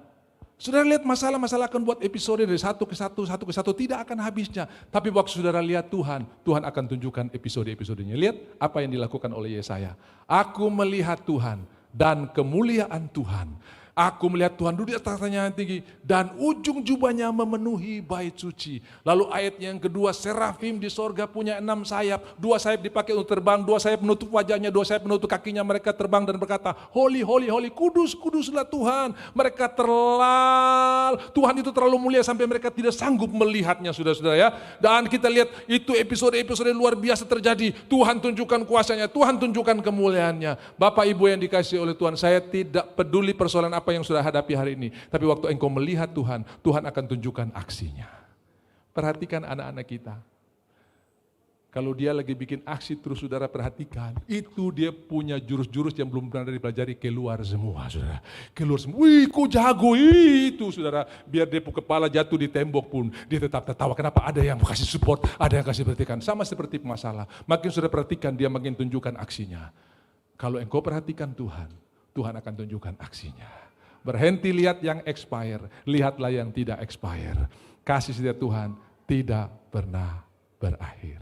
saudara lihat masalah-masalah akan buat episode dari satu ke satu tidak akan habisnya. Tapi waktu saudara lihat Tuhan, Tuhan akan tunjukkan episode-episodenya. Lihat apa yang dilakukan oleh Yesaya. Aku melihat Tuhan dan kemuliaan Tuhan. Aku melihat Tuhan duduk di atas tahtanya yang tinggi dan ujung jubahnya memenuhi bait suci. Lalu ayat yang kedua, serafim di sorga punya 6 sayap. 2 sayap dipakai untuk terbang, 2 sayap menutup wajahnya, 2 sayap menutup kakinya. Mereka terbang dan berkata, holy, holy, holy, kudus, kuduslah Tuhan. Mereka Tuhan itu terlalu mulia sampai mereka tidak sanggup melihatnya saudara-saudara ya. Dan kita lihat itu episode-episode luar biasa terjadi. Tuhan tunjukkan kuasanya, Tuhan tunjukkan kemuliaannya. Bapak Ibu yang dikasihi oleh Tuhan, saya tidak peduli persoalan apa yang sudah hadapi hari ini. Tapi waktu engkau melihat Tuhan, Tuhan akan tunjukkan aksinya. Perhatikan anak-anak kita. Kalau dia lagi bikin aksi terus saudara perhatikan. Itu dia punya jurus-jurus yang belum pernah dipelajari keluar semua saudara. Keluar semua. Wih kok jago itu saudara. Biar dia kepala jatuh di tembok pun dia tetap tertawa. Kenapa? Ada yang kasih support, ada yang kasih perhatikan. Sama seperti masalah. Makin saudara perhatikan dia makin tunjukkan aksinya. Kalau engkau perhatikan Tuhan, Tuhan akan tunjukkan aksinya. Berhenti lihat yang expire, lihatlah yang tidak expire. Kasih setia Tuhan tidak pernah berakhir.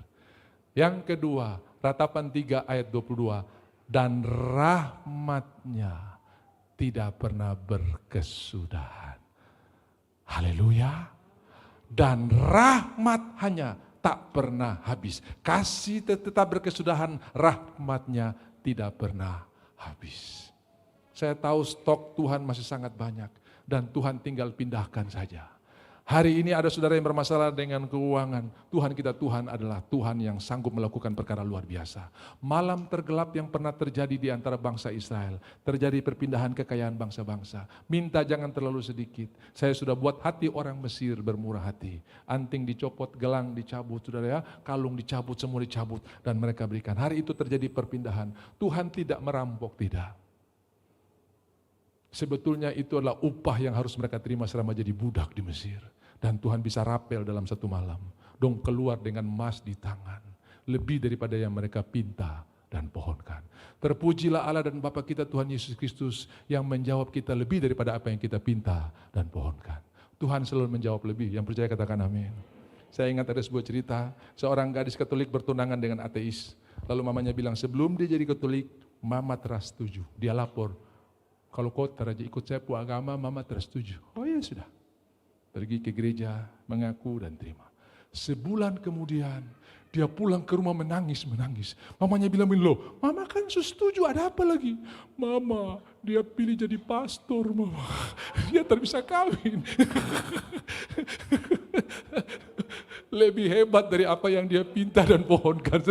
Yang kedua, Ratapan 3 ayat 22, dan rahmatnya tidak pernah berkesudahan. Haleluya. Dan rahmat hanya tak pernah habis. Kasih tetap berkesudahan, rahmatnya tidak pernah habis. Saya tahu stok Tuhan masih sangat banyak dan Tuhan tinggal pindahkan saja. Hari ini ada saudara yang bermasalah dengan keuangan. Tuhan kita Tuhan adalah Tuhan yang sanggup melakukan perkara luar biasa. Malam tergelap yang pernah terjadi di antara bangsa Israel. Terjadi perpindahan kekayaan bangsa-bangsa. Minta jangan terlalu sedikit. Saya sudah buat hati orang Mesir bermurah hati. Anting dicopot, gelang dicabut, saudara ya. Kalung dicabut, semua dicabut. Dan mereka berikan. Hari itu terjadi perpindahan. Tuhan tidak merampok, tidak. Sebetulnya itu adalah upah yang harus mereka terima selama jadi budak di Mesir. Dan Tuhan bisa rapel dalam satu malam. Dong keluar dengan emas di tangan. Lebih daripada yang mereka pinta dan pohonkan. Terpujilah Allah dan Bapa kita Tuhan Yesus Kristus yang menjawab kita lebih daripada apa yang kita pinta dan pohonkan. Tuhan selalu menjawab lebih. Yang percaya katakan amin. Saya ingat ada sebuah cerita. Seorang gadis Katolik bertunangan dengan ateis. Lalu mamanya bilang sebelum dia jadi Katolik, mama teras setuju. Dia lapor. Kalau kau teraja ikut saya pu agama, mama tersetuju. Oh ya sudah. Pergi ke gereja, mengaku dan terima. Sebulan kemudian, dia pulang ke rumah menangis. Mamanya bilang, loh mama kan setuju, ada apa lagi? Mama, dia pilih jadi pastor, mama. Dia tak bisa kawin. Lebih hebat dari apa yang dia pinta dan pohonkan.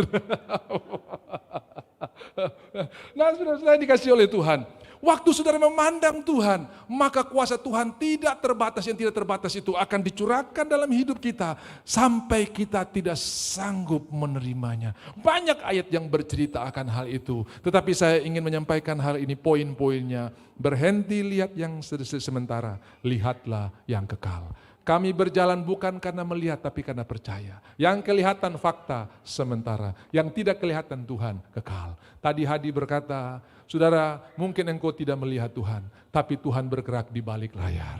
Nah saudara dikasih oleh Tuhan. Waktu saudara memandang Tuhan, maka kuasa Tuhan tidak terbatas, yang tidak terbatas itu akan dicurahkan dalam hidup kita sampai kita tidak sanggup menerimanya. Banyak ayat yang bercerita akan hal itu, tetapi saya ingin menyampaikan hal ini poin-poinnya. Berhenti lihat yang sementara, lihatlah yang kekal. Kami berjalan bukan karena melihat tapi karena percaya. Yang kelihatan fakta sementara, yang tidak kelihatan Tuhan kekal. Tadi Hadi berkata, saudara mungkin engkau tidak melihat Tuhan, tapi Tuhan bergerak di balik layar.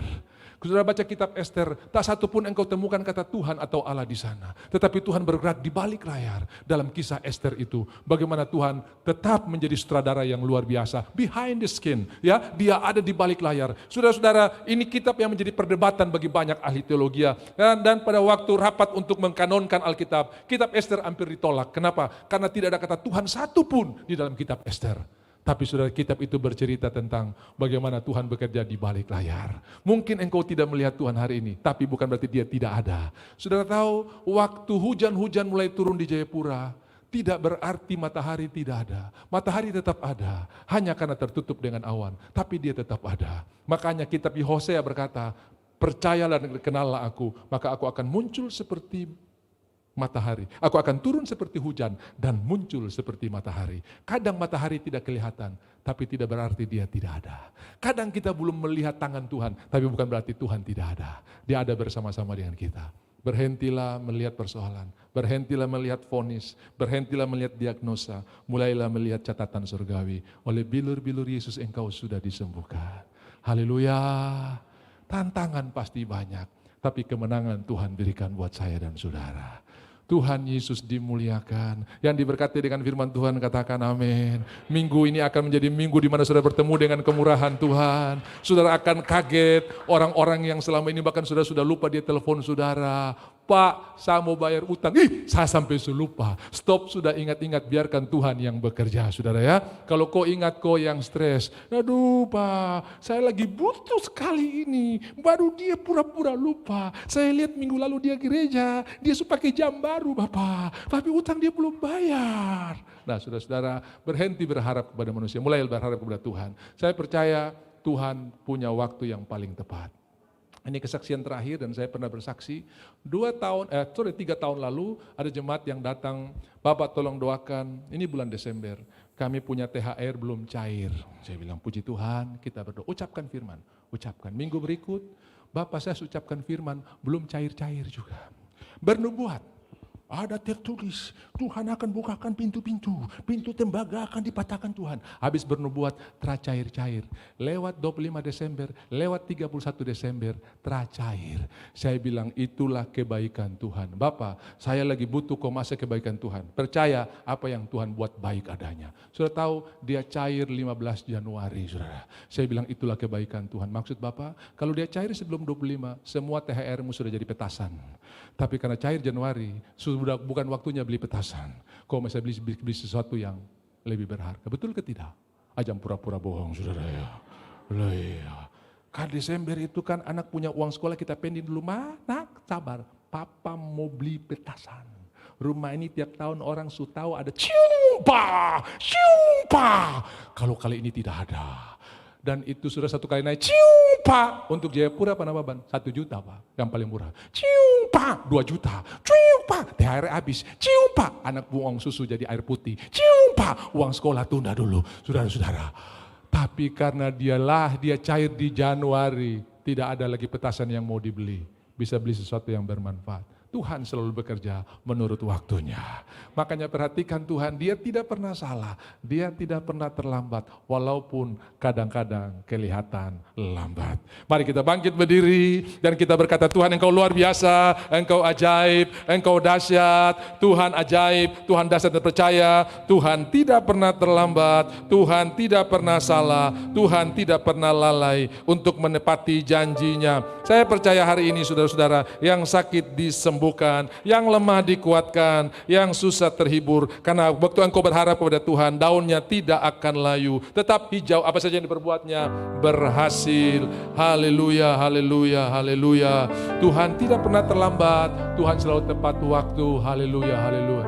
Saudara baca kitab Ester, tak satu pun engkau temukan kata Tuhan atau Allah di sana. Tetapi Tuhan bergerak di balik layar dalam kisah Ester itu. Bagaimana Tuhan tetap menjadi sutradara yang luar biasa. Behind the skin, ya, dia ada di balik layar. Saudara-saudara, ini kitab yang menjadi perdebatan bagi banyak ahli teologi. Dan pada waktu rapat untuk mengkanonkan Alkitab, kitab Ester hampir ditolak. Kenapa? Karena tidak ada kata Tuhan satu pun di dalam kitab Ester. Tapi saudara, kitab itu bercerita tentang bagaimana Tuhan bekerja di balik layar. Mungkin engkau tidak melihat Tuhan hari ini, tapi bukan berarti dia tidak ada. Saudara tahu, waktu hujan-hujan mulai turun di Jayapura, tidak berarti matahari tidak ada. Matahari tetap ada, hanya karena tertutup dengan awan, tapi dia tetap ada. Makanya kitab Hosea berkata, percayalah dan kenallah aku, maka aku akan muncul seperti matahari. Aku akan turun seperti hujan dan muncul seperti matahari. Kadang matahari tidak kelihatan, tapi tidak berarti dia tidak ada. Kadang kita belum melihat tangan Tuhan, tapi bukan berarti Tuhan tidak ada. Dia ada bersama-sama dengan kita. Berhentilah melihat persoalan, berhentilah melihat vonis, berhentilah melihat diagnosa, mulailah melihat catatan surgawi. Oleh bilur-bilur Yesus engkau sudah disembuhkan. Haleluya. Tantangan pasti banyak, tapi kemenangan Tuhan berikan buat saya dan saudara. Tuhan Yesus dimuliakan. Yang diberkati dengan firman Tuhan katakan amin. Minggu ini akan menjadi minggu di mana saudara bertemu dengan kemurahan Tuhan. Saudara akan kaget orang-orang yang selama ini bahkan saudara sudah lupa dia telepon saudara. Pak, saya mau bayar utang. Saya sampai lupa. Stop, sudah ingat-ingat, biarkan Tuhan yang bekerja, saudara ya. Kalau kau ingat kau yang stres, aduh Pak, saya lagi butuh sekali ini. Baru dia pura-pura lupa. Saya lihat minggu lalu dia gereja, dia suka pakai jam baru Bapak. Tapi utang dia belum bayar. Nah saudara-saudara, berhenti berharap kepada manusia, mulai berharap kepada Tuhan. Saya percaya Tuhan punya waktu yang paling tepat. Ini kesaksian terakhir dan saya pernah bersaksi 3 tahun lalu ada jemaat yang datang, Bapak tolong doakan, ini bulan Desember, kami punya THR belum cair. Saya bilang puji Tuhan, kita berdoa, ucapkan firman, ucapkan. Minggu berikut, Bapak saya ucapkan firman, belum cair-cair juga. Bernubuat. Ada tertulis, Tuhan akan bukakan pintu-pintu, pintu tembaga akan dipatahkan Tuhan. Habis bernubuat, teracair-cair. Lewat 25 Desember, lewat 31 Desember, teracair. Saya bilang, itulah kebaikan Tuhan. Bapak, saya lagi butuh komase kebaikan Tuhan. Percaya apa yang Tuhan buat baik adanya. Sudah tahu, dia cair 15 Januari, saudara. Saya bilang, itulah kebaikan Tuhan. Maksud Bapak, kalau dia cair sebelum 25, semua THR-mu sudah jadi petasan. Tapi karena cair Januari, sudah bukan waktunya beli petasan. Kau masih beli sesuatu yang lebih berharga. Betul ke tidak? Ajang pura-pura bohong, saudara ya. Iya. Kan Desember itu kan anak punya uang sekolah, kita pending dulu. Mana? Sabar. Papa mau beli petasan. Rumah ini tiap tahun orang tahu ada ciumpa. Kalau kali ini tidak ada. Dan itu sudah satu kali naik, ciumpa. Untuk Jayapura apa nama Ban? 1 juta Pak, yang paling murah. Ciumpa, 2 juta. Ciumpa, THR habis. Ciumpa, anak buang susu jadi air putih. Ciumpa, uang sekolah tunda dulu. Saudara-saudara. Tapi karena dia cair di Januari, tidak ada lagi petasan yang mau dibeli. Bisa beli sesuatu yang bermanfaat. Tuhan selalu bekerja menurut waktunya. Makanya perhatikan Tuhan, dia tidak pernah salah. Dia tidak pernah terlambat, walaupun kadang-kadang kelihatan lambat. Mari kita bangkit berdiri dan kita berkata, Tuhan engkau luar biasa, engkau ajaib, engkau dahsyat, Tuhan ajaib, Tuhan dahsyat dan percaya, Tuhan tidak pernah terlambat, Tuhan tidak pernah salah, Tuhan tidak pernah lalai untuk menepati janjinya. Saya percaya hari ini saudara-saudara, yang sakit disembuhkan, yang lemah dikuatkan, yang susah terhibur. Karena waktu engkau berharap kepada Tuhan, daunnya tidak akan layu, tetap hijau, apa saja yang diperbuatnya berhasil. Haleluya, haleluya, haleluya. Tuhan tidak pernah terlambat, Tuhan selalu tepat waktu. Haleluya, haleluya.